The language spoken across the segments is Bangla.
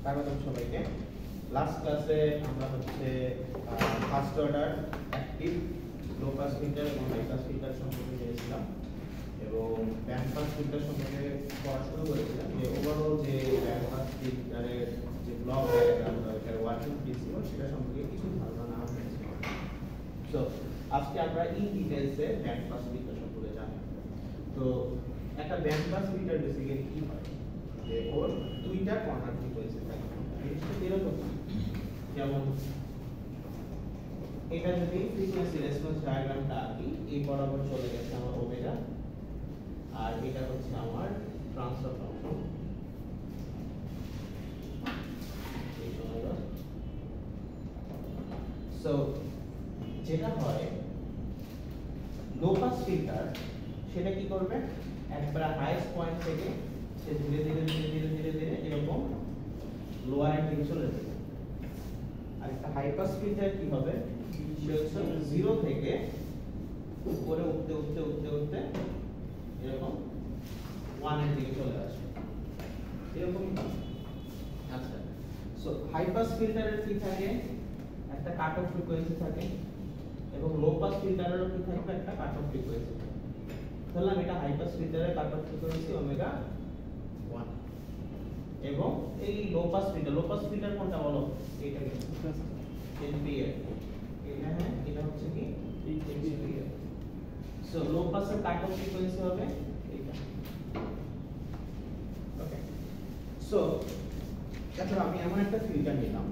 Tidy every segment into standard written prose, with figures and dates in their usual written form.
স্বাগতম সবাইকে। লাস্ট ক্লাসে আমরা হচ্ছে ফার্স্ট অর্ডার অ্যাক্টিভ লো পাস ফিল্টার এবং হাই পাস ফিল্টার সম্পর্কে জেনেছিলাম এবং ব্যান্ড পাস ফিল্টার সম্পর্কে পড়া শুরু করেছিলাম। যে ওভারঅল যে ব্যান্ড পাস ফিল্টারের যে ব্লক ডায়াগ্রাম বা এটার ওয়ার্কিং প্রিন্সিপাল সেটা সম্পর্কে কিছু ধারণা নেওয়া হয়েছিল। সো আজকে আমরা ইন ডিটেইলসে ব্যান্ড পাস ফিল্টার সম্পর্কে জানব। তো একটা ব্যান্ড পাস ফিল্টার বেসিক্যালি কি হয়, যে ওর দুইটা কর্নার ফ্রিকোয়েন্সি থাকে। জিনিসটা এরকম, যেমন এটা যদি ফ্রিকোয়েন্সি রেসপন্স ডায়াগ্রামটা আঁকি, এই বরাবর চলে গেছে আমার ওমেগা, আর এটা হচ্ছে আমার ট্রান্সফার ফাংশন। সো যেটা হয় লো পাস ফিল্টার, সেটা কি করবে, একবার হাইয়েস্ট পয়েন্ট থেকে সে ধীরে ধীরে ধীরে ধীরে ধীরে ধীরে এরকম লোয়ার এন্ড দিকে চলে যাবে। আর একটা হাই পাস ফিল্টার কি হবে, সে হচ্ছে জিরো থেকে উপরে উঠতে উঠতে উঠতে উঠতে এরকম ওয়ান এর দিকে চলে আসবে, এরকমই। আচ্ছা, সো হাই পাস ফিল্টারের কি থাকে, একটা কাট অফ ফ্রিকোয়েন্সি থাকে, এবং লো পাস ফিল্টারেরও কি থাকবে, একটা কাট অফ ফ্রিকোয়েন্সি থাকে। ধরলাম এটা হাই পাস ফিল্টারের কাট অফ ফ্রিকোয়েন্সি ওমেগা 1, এবং এই লো পাস ফিল্টার কোনটা বলো, এইটা কি এনপিএল, এটা হ্যাঁ, এটা হচ্ছে কি এনপিএল। সো লো পাসের কাট অফ ফ্রিকোয়েন্সি হবে এইটা। ওকে, সো দেখো আমি এমন একটা ফিল্টার নিলাম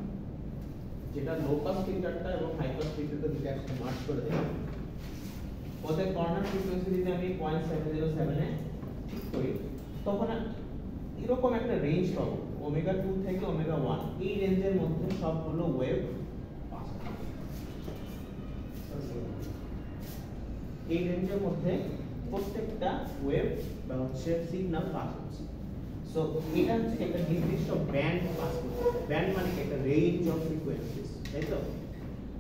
যেটা লো পাস ফিল্টারটা এবং হাই পাস ফিল্টারটা দুটো একসাথে মার্জ করে দিলাম। ওদের কর্নার ফ্রিকোয়েন্সি যদি আমি 0.707 এ ঠিক করি, তখন এরকম একটা রেঞ্জ পাবো, ওমেগা 2 থেকে ওমেগা 1, এই রেঞ্জের মধ্যে সবগুলো ওয়েভ পাস হবে। এই রেঞ্জের মধ্যে প্রত্যেকটা ওয়েভ বা হচ্ছে সিগন্যাল পাস হচ্ছে। সো এটা হচ্ছে একটা নির্দিষ্ট ব্যান্ড পাস করছে। ব্যান্ড মানে কি, একটা রেঞ্জ অফ ফ্রিকোয়েন্সিস, তাই তো?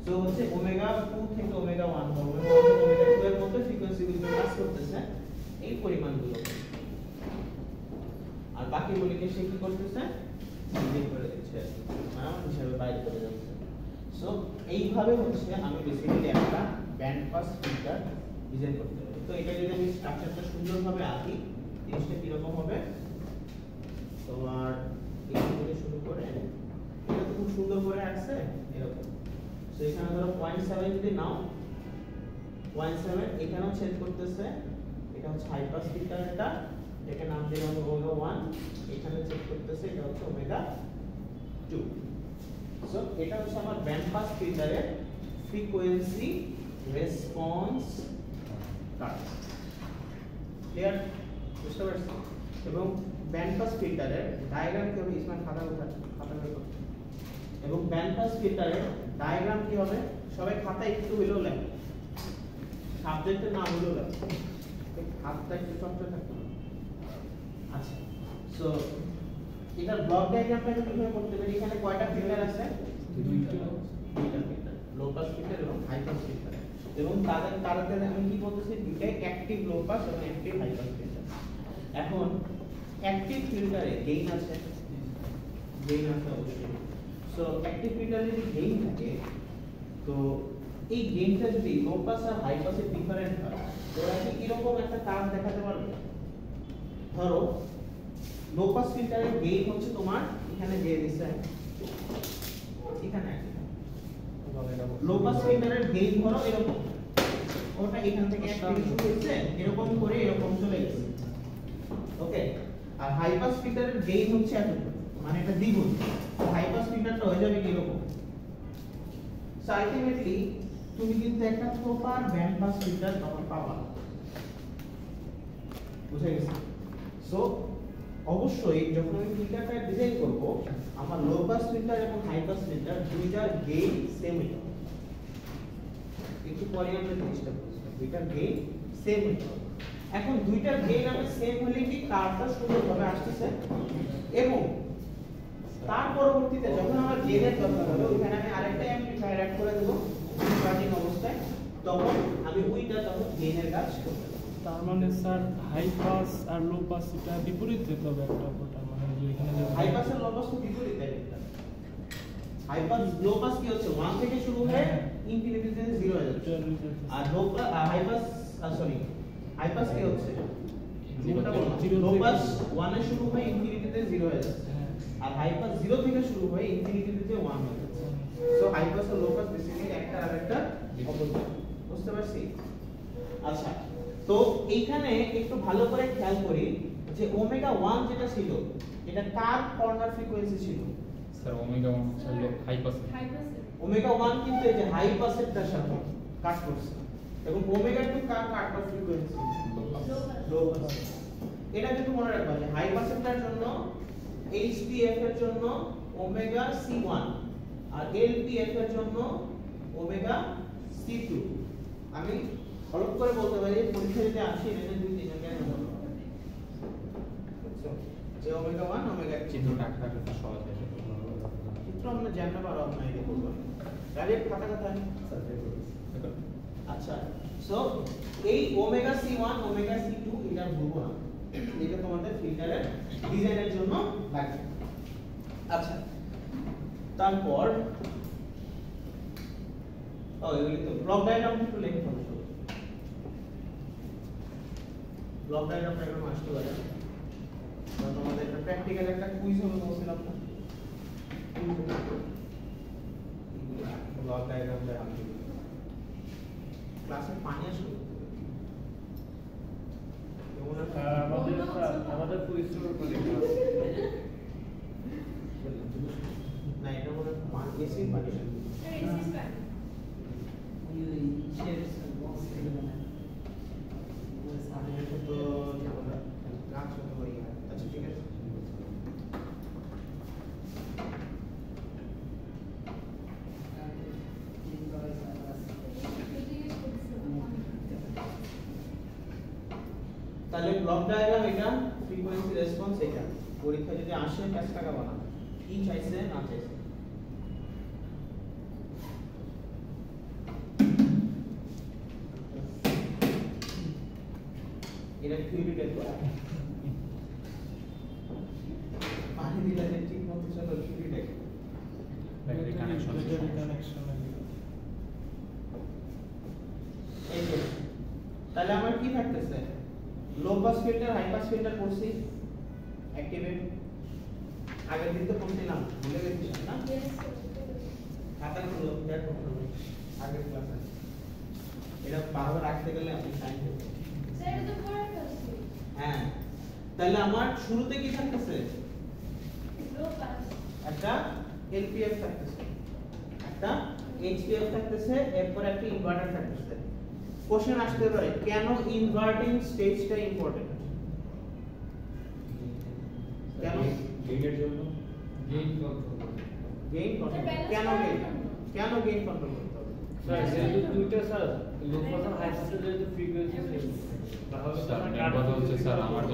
সো হচ্ছে ওমেগা 2 থেকে ওমেগা 1 বা ওমেগা 1 থেকে ওমেগা 2 এর মধ্যে ফ্রিকোয়েন্সিগুলো পাস করতেছে এই পরিমাণগুলো, আর বাকিগুলোকে সে কি করতেছে, ডিলিট করে দিচ্ছে, মানে হিসাবে বাইরে করে যাচ্ছে। সো এইভাবে হচ্ছে আমি বেসিক্যালি একটা ব্যান্ড পাস ফিল্টার ডিজাইন করতে পারি। তো এটা যদি আমি স্ট্রাকচারটা সুন্দরভাবে আঁকি, জিনিসটা কি রকম হবে, তোমার এই থেকে শুরু করে এটা তো খুব সুন্দর করে আসছে এরকম। সো এখানে ধরো 0.7 যদি নাও, 0.7 এখানেও ছেদ করতেছে, এটা হচ্ছে হাই পাস ফিল্টারটা, এটাকে নাম দিলাম ওমেগা 1, এখানে ছেদ করতেছে, এটা হচ্ছে ওমেগা 2। সো এটা হচ্ছে আমার ব্যান্ড পাস ফিল্টারের ফ্রিকোয়েন্সি রেসপন্স কার্ভ। ক্লিয়ার, বুঝতে পারছো? এবং ব্যান্ড পাস ফিল্টারের ডায়াগ্রাম কি হবে, ইসমান খাতা বের করো। এবং ব্যান্ড পাস ফিল্টারের ডায়াগ্রাম কি হবে, সবাই খাতা একটু হলেও লেখো, সাবজেক্টের নাম হলেও লেখো, হাতটা একটু চর্চা থাকতে হবে। আচ্ছা, সো এটা ব্লক ডায়াগ্রামটা কিভাবে করতে পারি, এখানে কয়টা ফিল্টার আছে, দুইটা ফিল্টার, লো পাস ফিল্টার এবং হাই পাস ফিল্টার। এবং তাদের আমি কি বলতেছি, দুইটাই অ্যাক্টিভ লো পাস এবং অ্যাক্টিভ হাই পাস ফিল্টার। এখন অ্যাক্টিভ ফিল্টারে গেইন আছে অবশ্যই। সো অ্যাক্টিভ ফিল্টারে যদি গেইন থাকে, তো এই গেইনটা যদি লো পাস আর হাই পাসে ডিফারেন্ট হয়, ওরা কি এরকম একটা কার্ভ দেখাতে পারবে। ধরো লো পাস ফিল্টারের গেইন হচ্ছে তোমার এখানে দিয়ে দিছে, এখানে লো পাস ফিল্টারের গেইন ধরো এরকম, ওটা এখান থেকে একটা শুরু হয়েছে এরকম করে এরকম চলে গেছে। ওকে, আর হাই পাস ফিল্টারের গেইন হচ্ছে এতটুকু, মানে এটা দ্বিগুণ। হাই পাস ফিল্টারটা হয়ে যাবে কি এরকম। সো আলটিমেটলি তুমি কিন্তু একটা প্রপার ব্যান্ড পাস ফিল্টার তখন পাবা, বুঝে গেছে? সো অবশ্যই যখন আমি ফিল্টারটা ডিজাইন করব, আমার লো পাস ফিল্টার এবং হাই পাস ফিল্টার দুইটার গেইন সেম হতে হবে। একটু পরে আমরা জিনিসটা বুঝবো, দুইটার গেইন সেম হতে হবে। এখন দুইটার গেইন আমার সেম হলে কি কার্ভটা সুন্দরভাবে আসতেছে, এবং তার পরবর্তীতে যখন আমার গেইনের দরকার হবে, ওখানে আমি আরেকটা অ্যামপ্লিফায়ার অ্যাড করে দেব স্টার্টিং অবস্থায়, তখন আমি ওইটা তখন গেইনের কাজ করব। তার মানে স্যার হাই পাস আর লো পাস এটা বিপরীত হতে হবে একটা, মানে যে এখানে হাই পাস আর লো পাস তো বিপরীত একটা। হাই পাস লো পাস কি হচ্ছে 1 থেকে শুরু হয়ে ইনফিনিটিতে 0 হয়ে যাচ্ছে আর low high pass sorry high pass কি হচ্ছে লো পাস 1 এ শুরু হয়ে ইনফিনিটিতে 0 হয়ে যাচ্ছে আর হাই পাস 0 থেকে শুরু হয়ে ইনফিনিটিতে 1 হয়ে যাচ্ছে সো হাই পাস আর লো পাস বেসিক্যালি একটা আরেকটা অপোজিট বুঝতে পারছি আচ্ছা তো এইখানে একটু ভালো করে খেয়াল করি যে ওমেগা 1 যেটা ছিল এটা কার কর্নার ফ্রিকোয়েন্সি ছিল স্যার ওমেগা 1 ছিল হাই পাস ওমেগা 1 কিন্তু এই যে হাই পাসেরটার সাথে কাট করছে এবং ওমেগা 2 কার cut off frequency low pass এটা কিন্তু মনে রাখবা যে হাই পাসেরটার জন্য HPF এর জন্য ওমেগা C1 আর LPF এর জন্য ওমেগা C2 আমি হলপ করে বলতে পারি পরীক্ষা যদি আসে এটা দুই তিনজন জ্ঞান হবে যে ওমেগা 1 ওমেগা চিত্রটা আঁকাটা তো সহজ হয়ে যাবে চিত্র আমরা জানতে পারো আপনার এটা করব ডাইরেক্ট খাতা খাতা আচ্ছা সো এই ওমেগা C1 ওমেগা C2 এটা ভুলবো না এটা তোমাদের ফিল্টারের ডিজাইনের জন্য লাগবে আচ্ছা তারপর এগুলি তো ব্লক ডায়াগ্রাম একটু লিখে ফেলো ব্লক ডায়াগ্রামটা একটু আসতে পারে তো তোমাদের একটা প্র্যাকটিক্যাল একটা কুইজ হবে বলছিলাম না ব্লক ডায়াগ্রাম দিয়ে আমি ক্লাসে পানি আসবে আমাদের পরিশ্রম করে না এটা মনে হয় এসি পানি তো কাজ হতে পারি আচ্ছা ঠিক আছে তাহলে ব্লক ডায়াগ্রাম এটা ফ্রিকোয়েন্সি রেসপন্স এটা পরীক্ষা যদি আসে 5 টাকা বানাবে কি চাইছে না চাইছে এটা থিওরি দেখো পানি দিলে যে ঠিক মতো চলো থিওরি দেখো ব্যাটারি কানেকশন এই যে তাহলে আমার কি থাকতেছে low pass filter high pass filter করছি অ্যাক্টিভেট আগের দিন তো করছিলাম ভুলে গেছিস না খাতা খুলো দেখো আগের ক্লাসে এটা বারবার রাখতে গেলে আপনি টাইম দেবেন স্যার এটা তো পড়া করছি হ্যাঁ তাহলে আমার শুরুতে কি থাকতেছে লো পাস একটা LPF থাকতেছে একটা HPF থাকতেছে এরপর একটা ইনভার্টার থাকতেছে কোশ্চেন আসতে পারে কেন ইনভার্টিং স্টেজটা ইম্পর্টেন্ট কেন গেইনের জন্য গেইন কন্ট্রোল গেইন কন্ট্রোল কেন গেইন কন্ট্রোল করতে হবে স্যার যেহেতু দুইটা স্যার লো পাস আর হাই পাসের যেহেতু ফ্রিকোয়েন্সি সেম তাহলে স্যার আমার মেন কথা হচ্ছে স্যার আমার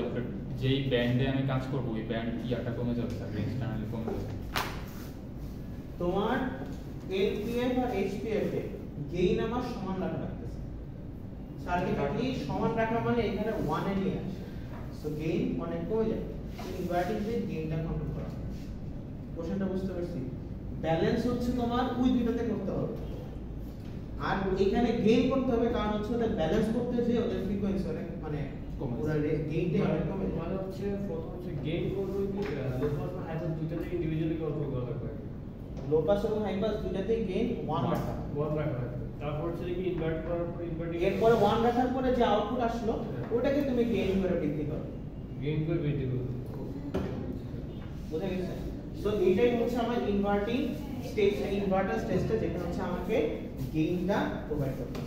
যেই ব্যান্ডে আমি কাজ করব ওই ব্যান্ড ইয়াটা কমে যাবে স্যার রেঞ্জ টানেল কমে যাবে তোমার LPF আর HPF এ গেইন আমার সমান রাখা লাগতেছে সার্কিটলি সমান রাখা মানে এখানে 1 এ নিয়ে আসে সো গেইন অনেক কমে যায় ইনভার্টিং যে গেইনটা কন্ট্রোল করা কোশ্চেনটা বুঝতে পারছি ব্যালেন্স হচ্ছে তোমার ওই দুটোতে করতে হবে আর এখানে গেইন করতে হবে কারণ হচ্ছে ওদের ব্যালেন্স করতে যে ওদের ফ্রিকোয়েন্সি অনেক মানে কমে পুরো গেইনটা অনেক কমে যায় মানে হচ্ছে প্রথম হচ্ছে গেইন কন্ট্রোল কি লো পাস আর হাই পাস দুইটাতে ইন্ডিভিজুয়ালি কন্ট্রোল করা লাগবে লো পাস এবং হাই পাস দুটাতেই গেইন 1 রাখা ওয়ান রাখা লাগবে তারপর হচ্ছে কি ইনভার্ট করার পর ইনভার্টিং এরপরে 1 রাখার পরে যে আউটপুট আসলো ওটাকে তুমি গেইন করে বৃদ্ধি করো গেইন করে বৃদ্ধি করবে বুঝা গেছে সো এইটাই হচ্ছে আমার ইনভার্টিং স্টেজ ইনভার্টার স্টেজটা যেটা হচ্ছে আমাকে গেইনটা প্রোভাইড করতে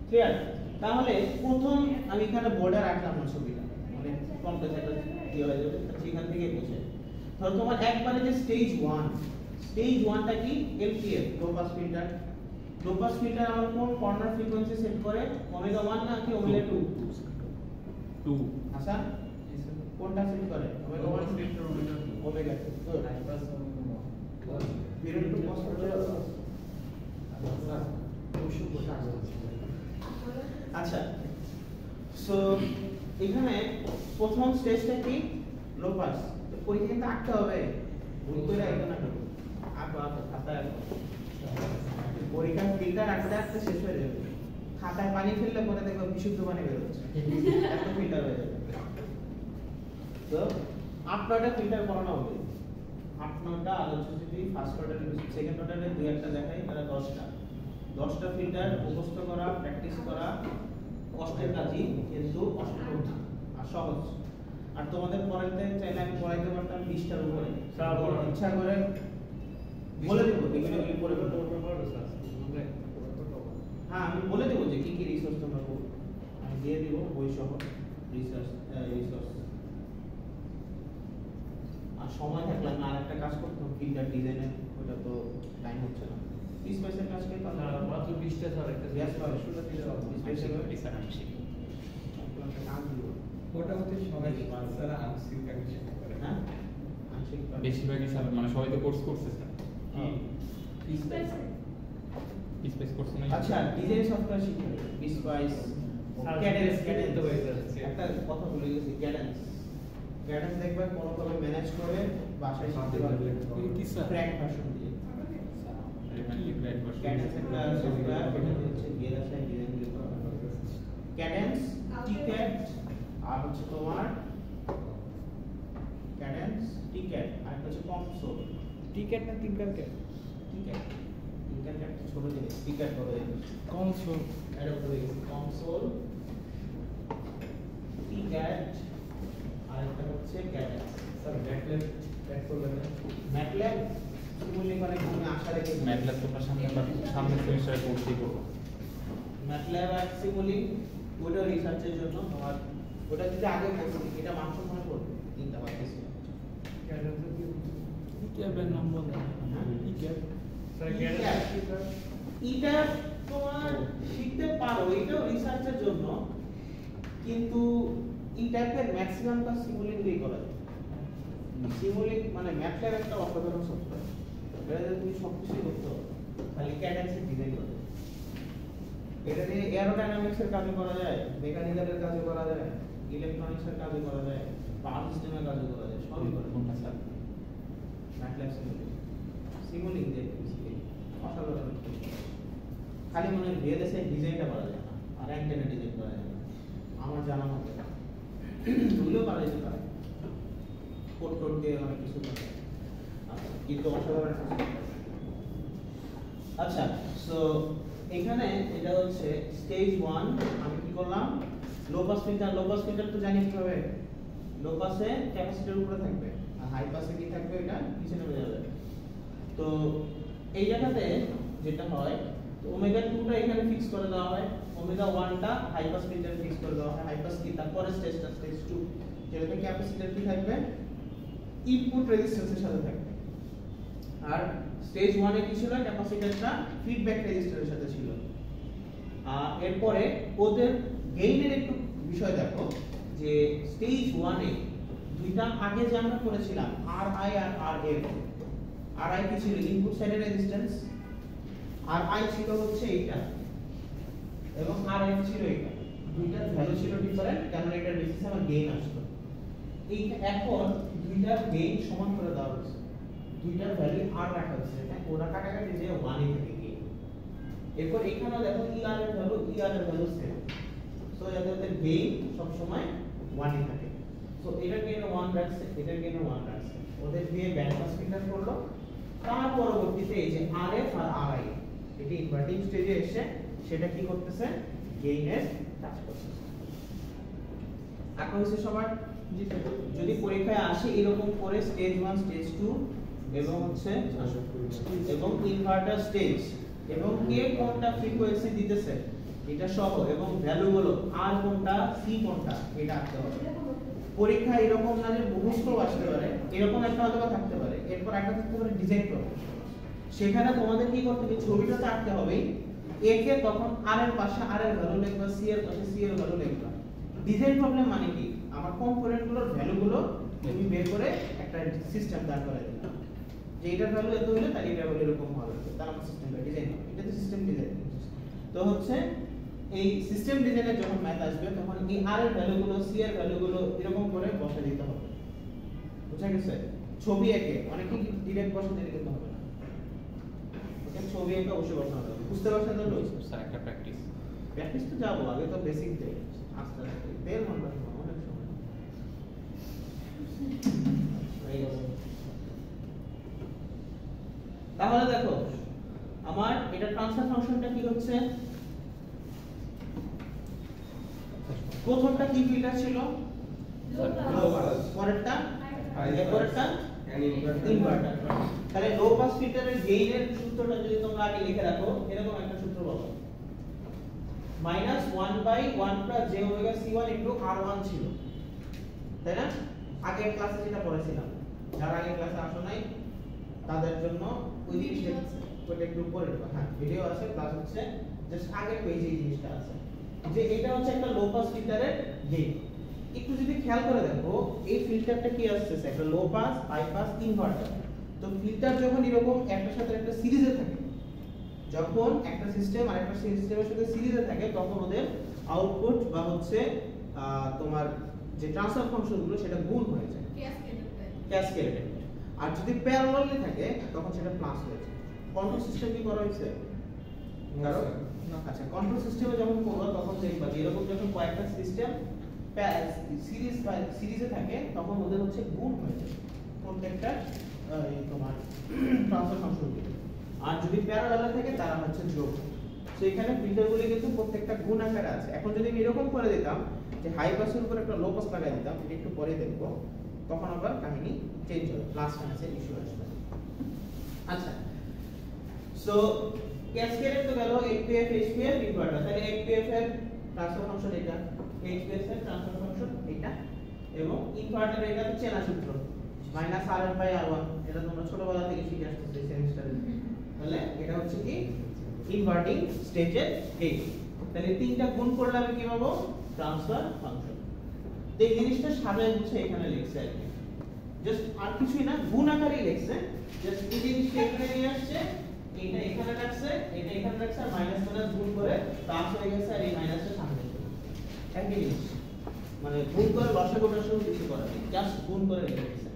ক্লিয়ার তাহলে প্রথম আমি এখানে বর্ডার রাখলাম না ছবিটা মানে কম্পিউটারটা কি হয়ে যাবে সেখান থেকে বুঝে ধরো তোমার একবারে যে স্টেজ 1টা কি LPF লো পাস ফিল্টার আমার কোন কর্নার ফ্রিকোয়েন্সি সেট করে ওমেগা 1 না কি ওমেগা 2 2 আচ্ছা কোনটা সেট করে omega 1 filter omega 2 good high pass period two cos আচ্ছা সো এখানে প্রথম স্টেজটা কি লো পাস তো পরীক্ষা কিন্তু আঁকতে হবে ভুল করে আঁকতে না করো আঁকো খাতায় পরীক্ষার ফিল্টার আস্তে আস্তে শেষ হয়ে যাবে। খাতায় পানি ফেললে পরে দেখো বিশুদ্ধ পানি বের হচ্ছে, এত ফিল্টার হয়ে যাবে। তো 8-9টা ফিল্টার করানো হবে, 8-9টা। আর হচ্ছে যদি ফার্স্ট অর্ডার সেকেন্ড অর্ডারে 2-1টা দেখাই, তাহলে 10টা ফিল্টার মুখস্থ করা, প্র্যাকটিস করা কষ্টের কাজই, কিন্তু অসম্ভব না আর সহজ। আর তোমাদের পড়াইতে চাইলে আমি পড়াইতে পারতাম 20টার উপরে, ইচ্ছা করে বলে দেবো এগুলো পড়ে হ্যাঁ আমি বলে দেবো যে কি কি রিসোর্স তোমরা পড়বে, আমি দিয়ে দিব বই সহ রিসোর্স। আর সময় থাকলে আমি আরেকটা কাজ করতাম ফিল্টার ডিজাইনের, ওটা তো টাইম হচ্ছে না। স্পেসের কাজ করতাম না মাত্র 20টা স্যার একটা গ্যাস পাবে শুরু থেকে স্পেসের স্যার আমি শিখি। একটা কাজ দিব। মোটামুটি সবাই স্যার আংশিক কানেকশন করে। হ্যাঁ আংশিক পাবে। বেশিরভাগই স্যার মানে সবাই তো কোর্স করছে স্যার। Space. স্পেস কোর্স নাই। আচ্ছা ডিজাইন সফটওয়্যার শিখতে বিস্পাইস ক্যাডেন্স তো ভাই স্যার একটা কথা বলে গেছি ক্যাডেন্স দেখবে কোন ভাবে ম্যানেজ করে বাসায় শিখতে পারবে কি স্যার? ক্র্যাক ভার্সন দিয়ে ক্যাডেন্স একটা সফটওয়্যার এটা হচ্ছে গেরাসাই ডিজাইন দিয়ে করা ক্যাডেন্স টিকেট আর হচ্ছে তোমার ক্যাডেন্স টিকেট আর হচ্ছে কনসোল টিকেট না টিঙ্কার কে? টিকেট টিকেট ছোট জিনিস টিকেট বলে কনসোল। এটা বলে গেছি কনসোল টিকেট আর একটা হচ্ছে ক্যাডেন্স। স্যার ম্যাটল্যাব অ্যাড করবেন না? ম্যাটল্যাব তুমি মানে তুমি আশা রেখে ম্যাটল্যাব তোমরা সামনে সেমিস্টারে কোর্সই করো। ম্যাটল্যাব আর সিমুলিং ওটা রিসার্চের জন্য তোমার ওটা যদি আগে বলছি এটা মাত্র মনে করবে তিনটা পাচ্ছি ইক্যাবের নাম বলেন। ইক্যাব স্যার এটা তোমার শিখতে পারো, এটাও রিসার্চের জন্য, কিন্তু এই টাইপের ম্যাক্সিমাম কাজ সিমুলিং দিয়ে করা যায়। সিমুলিং মানে ম্যাটল্যাব একটা অসাধারণ সফটওয়্যার, এটা তুমি সবকিছু করতে পারো, খালি ক্যাডেন্সের ডিজাইন করতে। এটা দিয়ে এরোডাইনামিক্সের কাজ করা যায়, মেকানিক্যালের কাজ করা যায়, ইলেকট্রনিক্সের কাজ করা যায়, পাওয়ার সিস্টেমের কাজ করা যায়, সবই করা যায়। ম্যাটল্যাব সিমুলিং দিয়ে অসাধারণ। খালি মনে হয় ভিএলএসআই ডিজাইনটা করা যায় না, আর অ্যান্টেনা ডিজাইন করা যায় না আমার জানা মতে। ওগুলো পারা যেতে পারে, কোড দিয়ে অনেক কিছু করা যায়, কিন্তু অসাধারণ। আচ্ছা সো এখানে এটা হচ্ছে স্টেজ 1। আমি কি করলাম, লো পাস ফিল্টার তো জানি কিভাবে। লো পাসে ক্যাপাসিটর উপরে থাকবে আর হাই পাসে কি থাকবে, এটা নিচে নেমে যাবে। তো এই জায়গাতে যেটা হয়, ওমেগা 2টা এখানে ফিক্স করে দেওয়া হয়, ওমেগা 1টা হাই পাস ফিল্টারে ফিক্স করে দেওয়া হয়। হাই পাস কি, তারপরে স্টেজ 2 যেটাতে ক্যাপাসিটর কি থাকবে, ইনপুট রেজিস্ট্যান্সের সাথে থাকবে। আর স্টেজ 1 এ কি ছিল, ক্যাপাসিটরটা ফিডব্যাক রেজিস্টরের সাথে ছিল। এরপরে ওদের গেইনের একটু বিষয় দেখো, যে স্টেজ 1 এ দুইটা আগে যে আমরা করেছিলাম আরআই আর আরএফ। আরআই কি ছিল, ইনপুট সাইডের রেজিস্ট্যান্স, আর আই ছিল হচ্ছে এইটা, এবং আরএফ ছিল এইটা। দুইটার ভ্যালু ছিল ডিফারেন্ট, কারণ এটার বেসিসে আমার গেইন আসতো। এই এখন দুইটার গেইন সমান করে দেওয়া হচ্ছে, দুইটার ভ্যালু আর রাখা হচ্ছে, ওরা কাটাকাটি যে 1 এ থেকে গেইন। এরপর এখানেও দেখো ইআর এর ভ্যালু সেম, সো এদের গেইন সব সময় 1 এ থাকে। সো এটার গেইন 1 রাখছে, এটার গেইন 1 রাখছে, ওদের দিয়ে ব্যান্ড পাস ফিল্টার করলো। তার পরবর্তীতে এই যে আরএফ আর আরআই এটি ইনভার্টিং স্টেজে এসে সেটা কি করতেছে, গেইনের কাজ করতেছে। আঁকা হয়েছে সবার? যদি পরীক্ষায় আসে এরকম করে স্টেজ 1 স্টেজ 2 এবং হচ্ছে এবং ইনভার্টার স্টেজ এবং কে কোনটা ফ্রিকোয়েন্সি দিতেছে এটা সহ, এবং ভ্যালু গুলো আর কোনটা সি কোনটা এটা আঁকতে হবে। পরীক্ষা এরকম না যে মুখস্থ আসতে পারে, এরকম একটা হয়তো থাকতে পারে। এরপর একটা থাকতে পারে ডিজাইন প্রবলেম, সেখানে তোমাদের কি করতে হবে, ছবিটা তো আঁকতে হবে। এ কে তখন আর এর পাশে আর এর ভ্যালু লিখবা, সি এর পাশে সি এর ভ্যালু লিখবা। ডিজাইন প্রবলেম মানে কি, আমার কম্পোনেন্ট গুলোর ভ্যালু গুলো তুমি বের করে একটা সিস্টেম দাঁড় করে দিবা, যে এটার ভ্যালু এত হলে তার এটা ভ্যালু এরকম হবে, তার আমার সিস্টেমটা ডিজাইন হবে। এটা তো সিস্টেম ডিজাইন। তো হচ্ছে এই সিস্টেম ডিজাইনে যখন ম্যাথ আসবে তখন এই আর এর ভ্যালু গুলো সি এর ভ্যালু গুলো এরকম করে বসা দিতে হবে। বুঝা গেছে? ছবি এঁকে অনেকে ডিরেক্ট বসা দিতে কিন্তু হবে না, ছবি এঁকে অবশ্যই বসানো যাবে। বুঝতে পারছেন তো? স্যার একটা প্র্যাকটিস প্র্যাকটিস তো যাবো, আগে তো বেসিক দেয় আস্তে আস্তে 1.5 ঘন্টা সময়, অনেক সময় হয়ে গেছে। তাহলে দেখো আমার এটা ট্রান্সফার ফাংশনটা কি হচ্ছে, প্রথমটা কি ফিল্টার ছিল, লো পাস, পরেরটা পরেরটা ইনভার্টার। তাহলে লো পাস ফিল্টারের গেইনের সূত্রটা যদি তোমরা আগে লিখে রাখো, এরকম একটা সূত্র পাবো, -1/1 + j⍵c1 * R1 ছিল, তাই না? আগের ক্লাসে যেটা পড়েছিলাম, যারা আগের ক্লাসে আসো নাই তাদের জন্য ওই জিনিসটা ওইটা একটু পড়ে নেবো। হ্যাঁ, ভিডিও আছে, প্লাস হচ্ছে জাস্ট আগের পেজে এই জিনিসটা আছে, যে এটা হচ্ছে একটা লো পাস ফিল্টারের গেইন। একটু যদি খেয়াল করে দেখো, এই ফিল্টারটা কি আসছে, একটা low pass, high pass, inverter. তো ফিল্টার যখন এরকম একটার সাথে একটা সিরিজে থাকে, যখন একটা সিস্টেম আর একটা সিস্টেমের সাথে সিরিজে থাকে, তখন ওদের আউটপুট বা হচ্ছে তোমার যে ট্রান্সফার ফাংশনগুলো সেটা গুণ হয়ে যায়, ক্যাসকেডেড। আর যদি প্যারালালি থাকে তখন সেটা প্লাস হয়ে যায়। কন্ট্রোল সিস্টেম কি করা হয়েছে? কারণ আচ্ছা, কন্ট্রোল সিস্টেমে যখন করব তখন দেখবা যে এরকম যখন কয়েকটা সিস্টেম সিরিজে থাকে, তখন ওদের হচ্ছে গুণ হয়ে যায় প্রত্যেকটা তোমার ট্রান্সফার ফাংশনগুলো। আর যদি প্যারালালে থাকে তারা হচ্ছে যোগ। তো এখানে ফিল্টারগুলো কিন্তু প্রত্যেকটা গুণ আকারে আছে। এখন যদি আমি এরকম করে দিতাম যে হাই পাসের উপর একটা লো পাস লাগাই দিতাম, এটা একটু পরে দেখব, তখন আবার কাহিনী চেঞ্জ হবে, প্লাস মাইনাসের ইস্যু আসবে। আচ্ছা, সো ক্যাসকেডেড তো গেল HPF HPF ইনভার্টার। তাহলে HPF এর ট্রান্সফার ফাংশন এটা, HPF এর ট্রান্সফার ফাংশন এটা, এবং ইনভার্টার এটা তো চেনা সূত্র -RN/R1, এটা তোমরা ছোটবেলা থেকে শিখে আসতেছো সেমিস্টারে। তাহলে এটা হচ্ছে কি ইনভার্টিং স্টেজের গেইন। তাহলে তিনটা গুণ করলে আমি কি পাবো, ট্রান্সফার ফাংশন। তো এই জিনিসটা সাজায় হচ্ছে এখানে লিখছে আর কি, জাস্ট আর কিছুই না, গুণ আকারেই লিখছে। জাস্ট এই জিনিসটা এখানে নিয়ে আসছে, এটা এখানে রাখছে, এটা এখানে রাখছে, আর মাইনাস মাইনাস গুণ করে প্লাস হয়ে গেছে, আর এই মাইনাসটা সামনে চলে একই জিনিস। মানে গুণ করে লসাগু টসাগু কিছু করা নেই, জাস্ট গুণ করে রেখে দিয়েছে।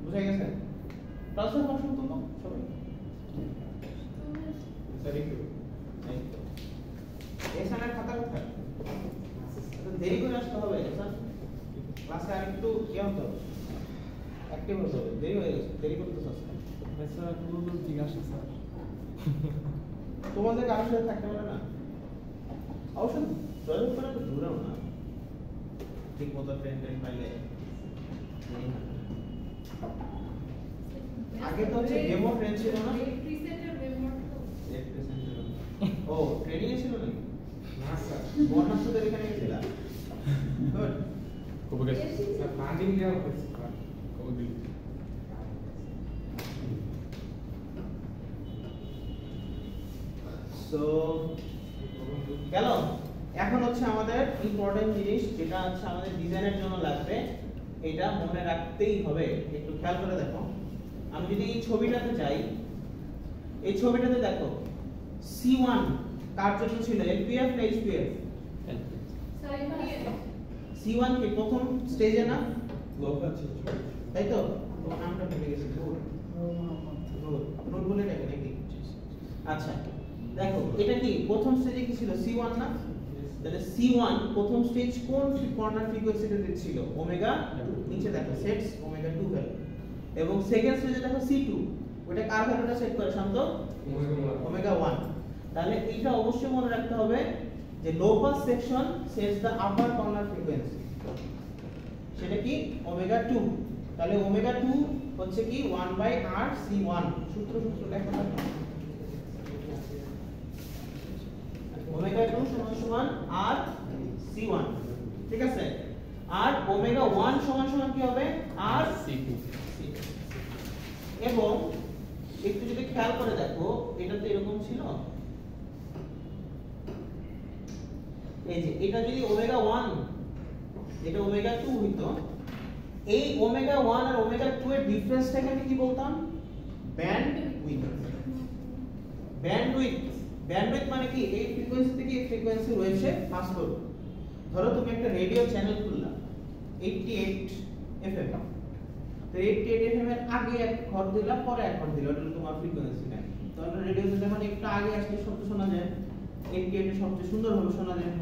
বুঝা গেছে? ট্রান্সফার ফাংশন তো সবাই সরি টু এখানে খাতা কোথায়? দেরি করে আসতে হবে স্যার, ক্লাসে আর একটু কি হতে হবে, অ্যাক্টিভ হতে হবে। দেরি হয়ে গেছে, দেরি করতে চাচ্ছি স্যার পুরো জিজ্ঞাসা স্যার তোমাদের কারোর সাথে থাকতে পারে না? অবশ্য জয়েন করে তো দূরেও না, ঠিক মতো ট্রেন পাইলে। আগে তো হচ্ছে ডেমো ট্রেন ছিল না, ও ট্রেনিং এ ছিল নাকি? না স্যার, বর্ণাশ্রদের এখানে গেছিলা? গুড। কবে গেছে স্যার ফান্ডিং দেওয়া হয়েছে স্যার। কবে দিল সো গেল। এখন হচ্ছে আমাদের ইম্পর্টেন্ট জিনিস, যেটা হচ্ছে আমাদের ডিজাইনের জন্য লাগবে, এটা মনে রাখতেই হবে। একটু খেয়াল করে দেখো, আমি যদি এই ছবিটাতে যাই, এই ছবিটাতে দেখো C1 কার জন্য ছিল, LPF না HPF? C1 কি প্রথম স্টেজে না, তাই তো? তোমার নামটা ভুলে গেছি, নোট বলে রাখি নাকি? আচ্ছা দেখো, এটা কি প্রথম স্টেজে কি ছিল, C1 না? তাহলে C1 প্রথম স্টেজ কোন কর্নার ফ্রিকোয়েন্সিতে দিচ্ছিল, ওমেগা 2, নিচে দেখো সেটস ওমেগা 2 ভ্যালু। এবং সেকেন্ড স্টেজে দেখো C2, ওটা কার ভ্যালুটা সেট করে শান্ত, ওমেগা 1। তাহলে এটা অবশ্যই মনে রাখতে হবে যে লো পাস সেকশন সেটস দা আপার কর্নার ফ্রিকোয়েন্সি, সেটা কি ওমেগা 2। তাহলে ওমেগা 2 হচ্ছে কি 1/RC1, সূত্র লেখা থাকে, ওমেগা 2 সমান RC1, ঠিক আছে? আর ওমেগা 1 সমান কি হবে, RC2। এবং একটু যদি খেয়াল করে দেখো, এটা তো এরকম ছিল, এই যে এটা যদি ওমেগা 1, এটা ওমেগা 2 হইতো, এই ওমেগা 1 আর ওমেগা 2 এর ডিফারেন্সটাকে আমি কি বলতাম, ব্যান্ডউইথ। ব্যান্ডউইথ মানে কি, এই ফ্রিকোয়েন্সি থেকে এই ফ্রিকোয়েন্সি রয়েছে পাস করবে। ধরো তুমি একটা রেডিও চ্যানেল খুললা 88 FM, তো 88 FM এর আগে এক ঘর দিলা পরে এক ঘর দিলা, ওটা হলো তোমার ফ্রিকোয়েন্সি না। তো আমরা রেডিওতে যখন একটু আগে আসলে শব্দ শোনা যায়, 88 এর সবচেয়ে সুন্দরভাবে শোনা যায়,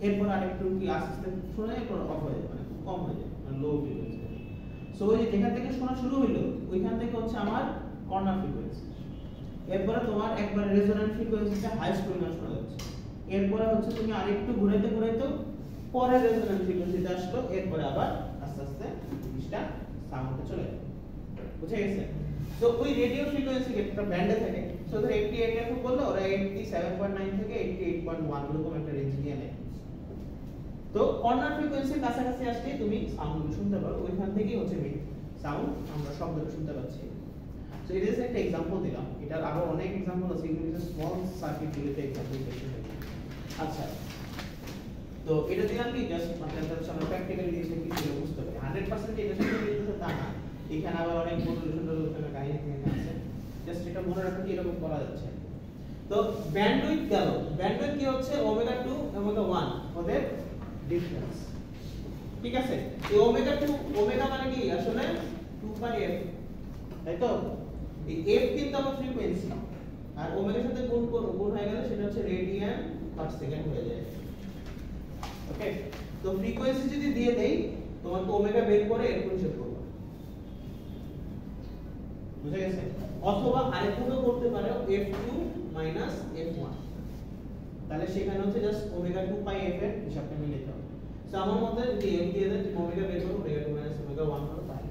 এরপর আরেকটু কি আস্তে আস্তে শোনা যায়, এরপর অফ হয়ে যায়, মানে খুব কম হয়ে যায়, মানে লো ফ্রিকোয়েন্সি। সো ওই যে যেখান থেকে শোনা শুরু হইলো ওইখান থেকে হচ্ছে আমার কর্নার ফ্রিকোয়েন্সি। এরপরে তোমার একবার রেজোন্যান্ট ফ্রিকোয়েন্সিটা হাইস্ট পরিমাণ শোনা যাচ্ছে, এরপরে হচ্ছে তুমি আরেকটু ঘুরাইতে ঘুরাইতে পরে রেজোন্যান্ট ফ্রিকোয়েন্সিতে আসলো, এরপরে আবার আস্তে আস্তে জিনিসটা সাউন্ডে চলে যাবে। বুঝে গেছে? সো ওই রেডিও ফ্রিকোয়েন্সি একটা ব্যান্ডে থাকে, সো ধর 88 এর বললো ওরা 87.9 থেকে 88.1 এরকম একটা রেঞ্জ নিয়ে নেয়। তো কর্নার ফ্রিকোয়েন্সির কাছাকাছি আসলে তুমি সাউন্ডগুলো শুনতে পারো, ওইখান থেকেই হচ্ছে মিড সাউন্ড আমরা শব্দটা শুনতে পাচ্ছি। সো এটা হচ্ছে একটা एग्जांपल দিলাম, এটার আরো অনেক एग्जांपल আছে, এগুলো হচ্ছে স্মল সার্কিট গুলোতে एग्जांपल দিচ্ছি। আচ্ছা, তো এটা দিলাম কি জাস্ট মানে হচ্ছে আমরা প্র্যাকটিক্যালি জিনিসটা কি ছিল বুঝতে পারি। 100% এটা সাথে মিলছে তা না, এখানে আবার অনেক মডুলেশন কাহিনী থেকে আছে, জাস্ট এটা মনে রাখো কি এরকম করা যাচ্ছে। তো ব্যান্ডউইথ গেল, ব্যান্ডউইথ কি হচ্ছে ওমেগা 2 ওমেগা 1 ওদের ডিফারেন্স, ঠিক আছে? এই ওমেগা 2 ওমেগা মানে কি আসলে 2 পাই f, তাই তো? এই f কিন্তু আমার ফ্রিকোয়েন্সি, আর ওমেগার সাথে গুণ হয়ে গেলে সেটা হচ্ছে রেডিয়ান পার সেকেন্ড হয়ে যায়। ওকে, তো ফ্রিকোয়েন্সি যদি দিয়ে দেই তোমাকে ওমেগা বের করে এরকম হিসাব করবে, বুঝে গেছে? অথবা আরেকটু করতে পারো f2 মাইনাস f1, তাহলে সেখানে হচ্ছে জাস্ট ওমেগা 2 পাই f এর হিসাবটা মিলে নিতে হবে। সো আমার মতে যদি f দিয়ে দেন ওমেগা বের করব, ওমেগা 2 মাইনাস ওমেগা 1 হলো তাই।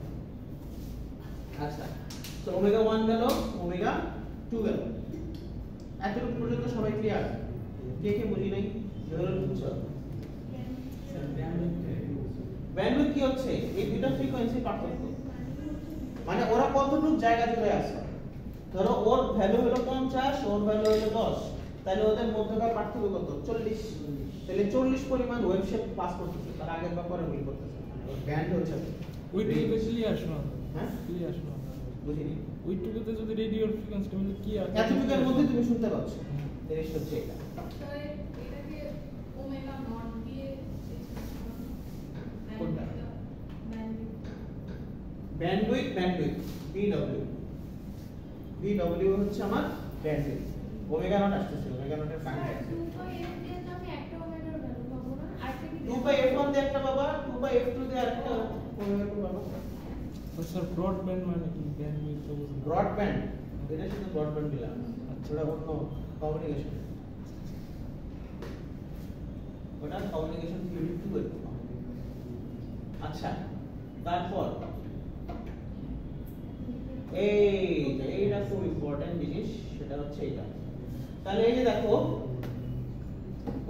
আচ্ছা, তো ওমেগা 1 গেল, ওমেগা 2 গেল, এতটুকু পর্যন্ত সবাই ক্লিয়ার? কে কে বুঝি নাই ধরে বুঝছো? ব্যান্ডউইথ কি হচ্ছে এই দুটো ফ্রিকোয়েন্সি পার্থক্য, মানে ওরা কতটুকু জায়গা জুড়ে আছে। ধরো ওর ভ্যালু হলো 50, ওর ভ্যালু হলো 10, তাহলে ওদের মধ্যকার পার্থক্য কত? 40। তাহলে 40 পরিমাণ ওয়েভ শেপ পাস করতেছে, তার আগে বা পরে মিল করতেছে, মানে ওর ব্যান্ড হচ্ছে ওইটুকুতে ক্লিয়ার শোনা যায়। হ্যাঁ ক্লিয়ার শোনা যায়। বুঝিনি? ওইটুকুতে যদি রেডিওর ফ্রিকোয়েন্সি মিলে কি আর এতটুকুর মধ্যে তুমি শুনতে পাচ্ছ, জিনিসটা হচ্ছে এটা। তো এটাকে ওমেগা নট দিয়ে কোনটা? ব্যান্ডউইথ ব্যান্ডউইথ BW হচ্ছে আমার ব্যান্ডউইথ, ওমেগা নট আসছে, ওমেগা নটের ফাইন আছে 2 পাই f দিয়ে তো আমি একটা ওমেগার ভ্যালু পাবো না, আর কি 2 বাই f1 দিয়ে একটা পাবা, 2 বাই f2 দিয়ে আরেকটা ওমেগা 2 পাবা। স্যার ব্রডব্যান্ড মানে কি? ব্যান্ডউইথ তো বুঝলাম। ব্রডব্যান্ড, এটা শুধু ব্রডব্যান্ড দিলাম, ওটা অন্য কমিউনিকেশন, ওটা কমিউনিকেশন থিওরি 2 এর। আচ্ছা, তারপর এইটা খুব ইম্পর্টেন্ট জিনিস, সেটা হচ্ছে এটা। তাহলে এই যে দেখো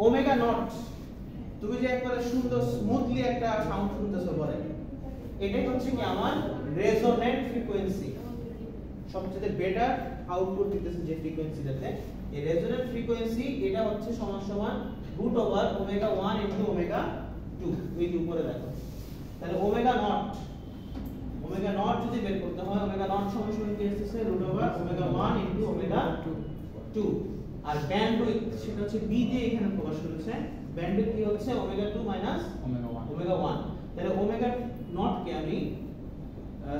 ওমেগা নট, তুমি যে একবারে সুন্দর স্মুথলি একটা সাউন্ড শুনতেছো পরে, এটাই হচ্ছে কি আমার রেজোন্যান্ট ফ্রিকোয়েন্সি, সবচেয়ে বেটার আউটপুট দিতেছে যে ফ্রিকোয়েন্সিটাতে। এই রেজোন্যান্ট ফ্রিকোয়েন্সি এটা হচ্ছে সমান সমান root over omega 1 into omega 2, এই যে উপরে দেখো। তাহলে ওমেগা নট যদি বের করতে হয়, ওমেগা নট সমান সমান কি আসছে root over omega 1 into omega 2, আর ব্যান্ডউইথ সেটা হচ্ছে b দিয়ে এখানে প্রকাশ করেছে, ব্যান্ডউইথ কি হচ্ছে ওমেগা 2 মাইনাস ওমেগা 1। তাহলে ওমেগা নট কে আমি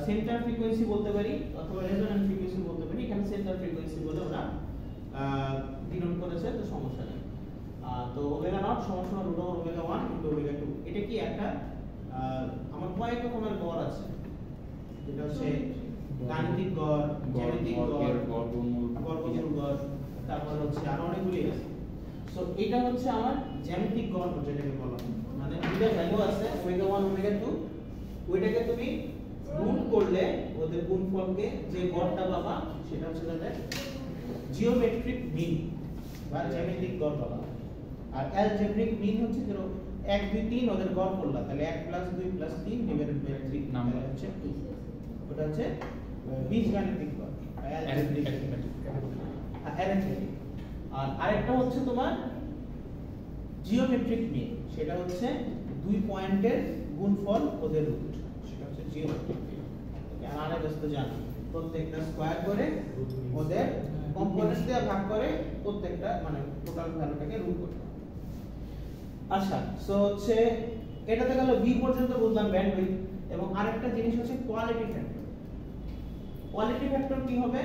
সেন্টার ফ্রিকোয়েন্সি বলতে পারি অথবা রেজোন্যান্ট ফ্রিকোয়েন্সি বলতে পারি, এখানে সেন্টার ফ্রিকোয়েন্সি বলে ওরা ডিনোট করেছে, তো সমস্যা নেই। তো ওমেগা নট সমান সমান root over omega 1 into omega 2। এটা কি একটা আমার কয়েক রকমের গড় আছে, যেটা হচ্ছে গাণিতিক গড়, জ্যামিতিক গড়, বর্গমূল গড়, তারপর হচ্ছে আরো অনেকগুলি আছে। সো এটা হচ্ছে আমার জ্যামিতিক গড় যেটাকে বলা হয়, মানে দুটো ভ্যালু আছে ওমেগা 1 ওমেগা 2, ওইটাকে তুমি গুণ করলে ওদের গুণফলকে যে গড়টা পাবা সেটা হচ্ছে তাদের জিওমেট্রিক মিন বা জ্যামিতিক গড় পাবা। আর অ্যালজেব্রিক মিন হচ্ছে ধরো 1 2 3 ওদের গড় করলা, তাহলে 1 + 2 + 3 ডিভাইডেড বাই 3 নাম্বার হচ্ছে 2, ওটা হচ্ছে বীজগাণিতিক গড় অ্যালজেব্রিক অ্যারিথমেটিক। আর আরেকটা হচ্ছে তোমার জিওমেট্রিক মিন, সেটা হচ্ছে দুই পয়েন্টের গুণফল ওদের রুট, সেটা হচ্ছে জিওমেট্রিক মিন। আর ব্যস্ত জানো প্রত্যেকটা স্কয়ার করে ওদের কম্পোনেন্টস দিয়ে ভাগ করে প্রত্যেকটা মানে টোটাল ভ্যালুটাকে রুট করতে হবে। আচ্ছা, সো হচ্ছে এটাতে গেল বি পর্যন্ত বুঝলাম ব্যান্ডউইথ, এবং আরেকটা জিনিস হচ্ছে কোয়ালিটি ফ্যাক্টর। কোয়ালিটি ফ্যাক্টর কি হবে,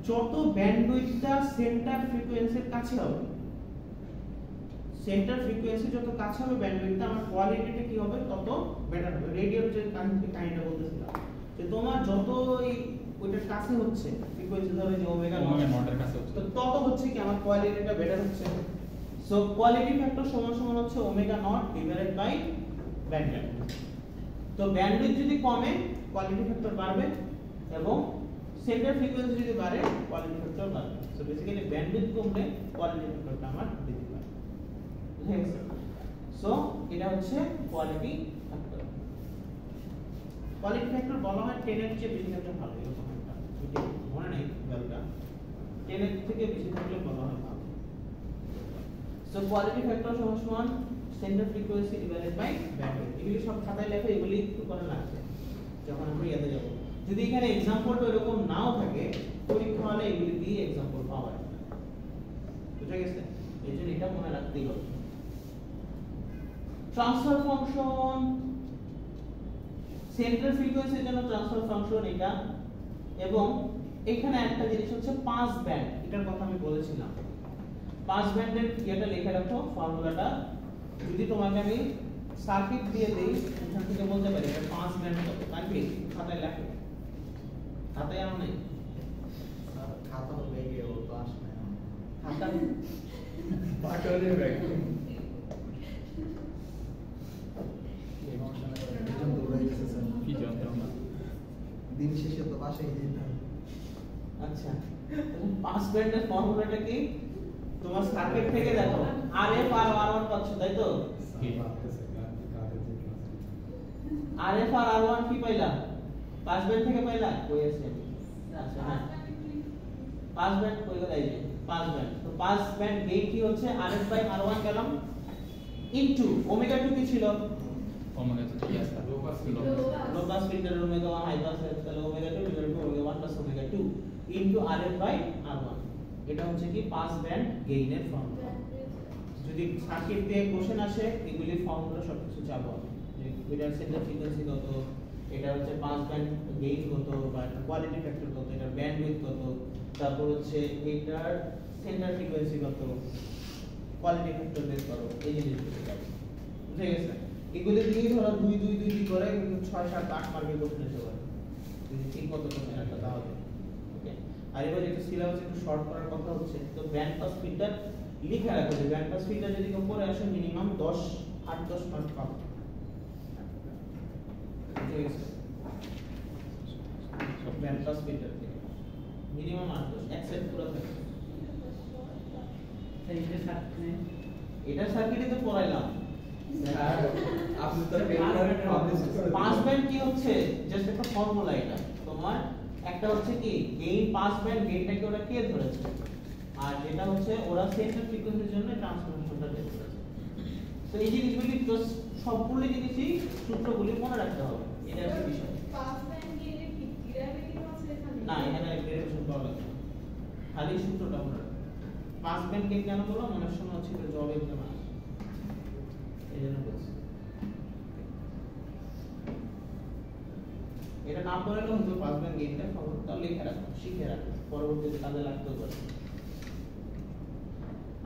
যত ব্যান্ডউইথটা সেন্টার ফ্রিকোয়েন্সির কাছে হবে, সেন্টার ফ্রিকোয়েন্সি যত কাছে হবে ব্যান্ডউইথটা, আমার কোয়ালিটিটা কি হবে তত বেটার হবে। রেডিওর যে কাহিনীটা বলতেছিলাম, যে তোমার যত এই ওইটার কাছে হচ্ছে ফ্রিকোয়েন্সি, ধরো যে ওমেগা নট এর কাছে হচ্ছে, তো তত হচ্ছে কি আমার কোয়ালিটিটা বেটার হচ্ছে। সো কোয়ালিটি ফ্যাক্টর সমান সমান হচ্ছে omega naught divided by bandwidth. তো ব্যান্ডউইথ যদি কমে কোয়ালিটি ফ্যাক্টর বাড়বে, এবং সেন্টার ফ্রিকোয়েন্সি যদি বাড়ে কোয়ালিটি ফ্যাক্টর বাড়বে। সো বেসিক্যালি ব্যান্ডউইথ কমলে কোয়ালিটি ফ্যাক্টরটা আমার বৃদ্ধি পায়। ঠিক আছে? সো এটা হচ্ছে কোয়ালিটি ফ্যাক্টর। কোয়ালিটি ফ্যাক্টর বলা হয় 10 এর চেয়ে বেশি থাকলে ভালো, এরকম একটা এটা মনে নেই ব্যাপারটা, 10 এর থেকে বেশি থাকলে বলা হয় ভালো। সো কোয়ালিটি ফ্যাক্টর সমান সমান centre frequency divided by bandwidth. এগুলি সব খাতায় লেখা, এগুলি একটু করে লাগবে যখন আমরা ইয়াতে যাব। যদি এখানে एग्जांपलটা এরকম নাও থাকে, পরীক্ষা হলে এগুলি দিয়ে एग्जांपल পাওয়া যায়। বুঝা গেছে? এইজন্য এটা মনে রাখতেই হবে। ট্রান্সফার ফাংশন, সেন্টার ফ্রিকোয়েন্সির জন্য ট্রান্সফার ফাংশন এটা, এবং এখানে একটা জিনিস হচ্ছে পাস ব্যান্ড, এটার কথা আমি বলেছিলাম। পাস ব্যান্ডের এটা লিখে রাখো ফর্মুলাটা, যদি তোমাকে আমি সার্কিট দিয়ে দেই এখান থেকে বলতে পারি এটা পাস ব্যান্ড কত, কাটবি খাতায় লেখো, খাতায় আনো নাই खाता हो गई वो तो आश में খাতা पाटोरे बैग একজন দৌড়াইতেছে স্যার, কি যন্ত্রণা। দিন শেষে তো বাসায় যেতে হবে। আচ্ছা, পাস ব্যান্ডের ফর্মুলাটা কি তোমার সার্কিট থেকে দেখো, আরএফ আর আর1 পাচ্ছ তাই তো, আরএফ আর আর1 কি পাইলা, পাস ব্যান্ড থেকে পাইলা, কই আছে? আচ্ছা হ্যাঁ, পাস ব্যান্ড কই গেল, এই যে পাস ব্যান্ড। তো পাস ব্যান্ড গেইন কি হচ্ছে, আরএফ বাই আর1 গেলাম ইনটু ওমেগা 2 কি ছিল, ওমেগা তো কি আছে, low pass filter omega 1 high pass, তাহলে omega 2 divided by omega 1 plus omega 2 into RF by R one. এটা হচ্ছে কি পাস ব্যান্ড গেইনের ফর্মুলা। যদি সার্কিট দিয়ে কোশ্চেন আসে, এগুলি ফর্মুলা সবকিছু চাবো, যে এটার সেন্টার ফ্রিকোয়েন্সি কত, এটা হচ্ছে পাস ব্যান্ড গেইন কত, বা কোয়ালিটি ফ্যাক্টর কত, এটা ব্যান্ডউইথ কত, তারপর হচ্ছে এটার সেন্টার ফ্রিকোয়েন্সি কত, কোয়ালিটি ফ্যাক্টর বের করো, এই জিনিসগুলো যাবে। বুঝে গেছে? এগুলো দিয়ে ধরো 2 2 2 2 করে 6 7 8 মার্কের কোশ্চেন আসতে পারে, যদি ঠিক মতো কোশ্চেন আসে তাহলে। ওকে, আর এবার একটু সিলেবাস একটু শর্ট করার কথা হচ্ছে, তো ব্যান্ড পাস ফিল্টার লিখে রাখো, যে ব্যান্ড পাস ফিল্টার যদি কেউ পড়ে আসে মিনিমাম 8-10 মার্ক পাবে। বুঝে গেছে? ব্যান্ড পাস ফিল্টার থেকে মিনিমাম 8-10 অ্যাকসেপ্ট পুরো থাকে। এটা সার্কিটে তো পড়াইলাম। স্যার আপনি তো পেপার পাবলিশ করে পাস ব্যান্ড কি হচ্ছে, জাস্ট একটা ফর্মুলা। এটা তোমার একটা হচ্ছে কি গেইন, পাস ব্যান্ড গেইনটাকে ওরা কে ধরেছে, আর যেটা হচ্ছে ওরা সেন্টার ফ্রিকোয়েন্সির জন্য ট্রান্সফরমেশনটা বের করেছে। তো এই জিনিসগুলি তো সবগুলো জিনিসই সূত্রগুলি মনে রাখতে হবে, এটা একটা বিষয়। পাস ব্যান্ড গেইনের কি ডেরিভেটিভ আছে এখানে? না, এখানে ডেরিভেশন পাওয়া লাগবে না, খালি সূত্রটা মনে রাখতে। পাস ব্যান্ড গেইন কেন বললাম, অনেক সময় হচ্ছে এটা জব এক্সাম আসে, এই জন্য বলছি। এটা না পড়লে হয়তো পাস ব্যান্ড গেইনটা খবরটা লিখে রাখো, শিখে রাখো, পরবর্তীতে কাজে লাগতেও পারে।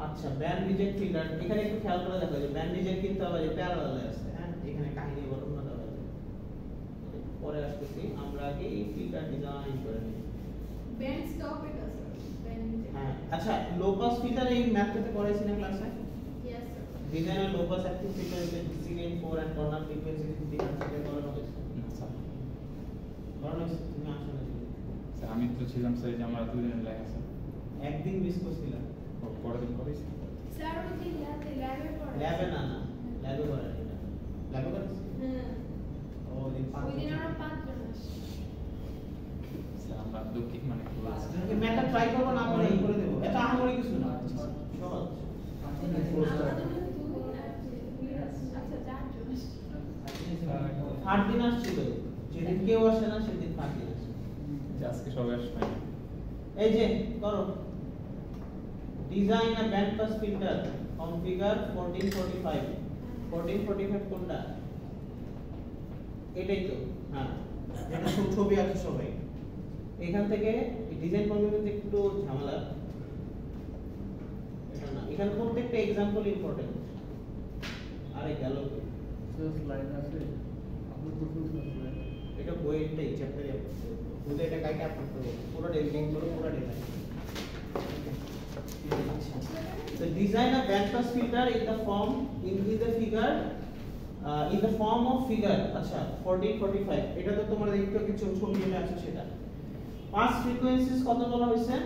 আচ্ছা, ব্যান্ড রিজেক্ট ফিল্টার, এখানে একটু খেয়াল করে দেখো, যে ব্যান্ড রিজেক্ট কিন্তু আবার এই প্যারালালে আছে, হ্যাঁ, এখানে কাহিনী বর্ণনা দেওয়া আছে। পরে আসতেছি, আমরা আগে এই ফিল্টার ডিজাইন করে নিই। ব্যান্ড স্টপ এটা স্যার, ব্যান্ড হ্যাঁ, আচ্ছা, লো পাস ফিল্টার এই ম্যাথটাতে পড়াইছি না ক্লাসে, yes sir. Design of low pass active filter with DC gain 4 and corner frequency 50 hertz এর করানো হয়েছে। করানো হয়েছে, তুমি আসো না? স্যার আমি তো ছিলাম স্যার, যে আমরা দুজনের ল্যাব আছে, একদিন মিস করছিলাম। পরের দিন করেছি। স্যার ওই যে ল্যাবে পড়া। ল্যাবে না, ল্যাবে করার এটা, ল্যাবে করেছি। হ্যাঁ, ও দিন ওই দিন আমরা 5 জন আসছি। স্যার আমরা দুঃখিত, মানে কি বলছি, এই ম্যাথটা ট্রাই করব, না করে এই করে দেব, এটা আহামরি কিছু না, সহজ। আমাদের জন্য 2 আচ্ছা 4 জন আসছি। 8 দিন আসছিল, যেদিন কেউ আসে না সেদিন 5 দিন আসে। যে আজকে সবাই আসবে। এই যে করো, design a band pass filter configure 1445। 1445 কোনটা? এটাই তো, হ্যাঁ, এটা ছবি আছে সবাই। এখান থেকে ডিজাইন করতে কিন্তু একটু ঝামেলা, এটা না, এখানে প্রত্যেকটা एग्जांपल ইম্পর্টেন্ট। আরে গেল স্লাইড আছে আপনি প্রথম স্লাইড এটা বইটাই চ্যাপ্টারে বুঝে এটা কাইটা আপলোড করব, পুরো ডিজাইন করব, পুরো design. So design a band pass filter in the form of figure আচ্ছা 1445 এটা তো তোমরা দেখতে কিছু ছবি যেটা আছে সেটা পাস ফ্রিকোয়েন্সিস কত বলা হয়েছে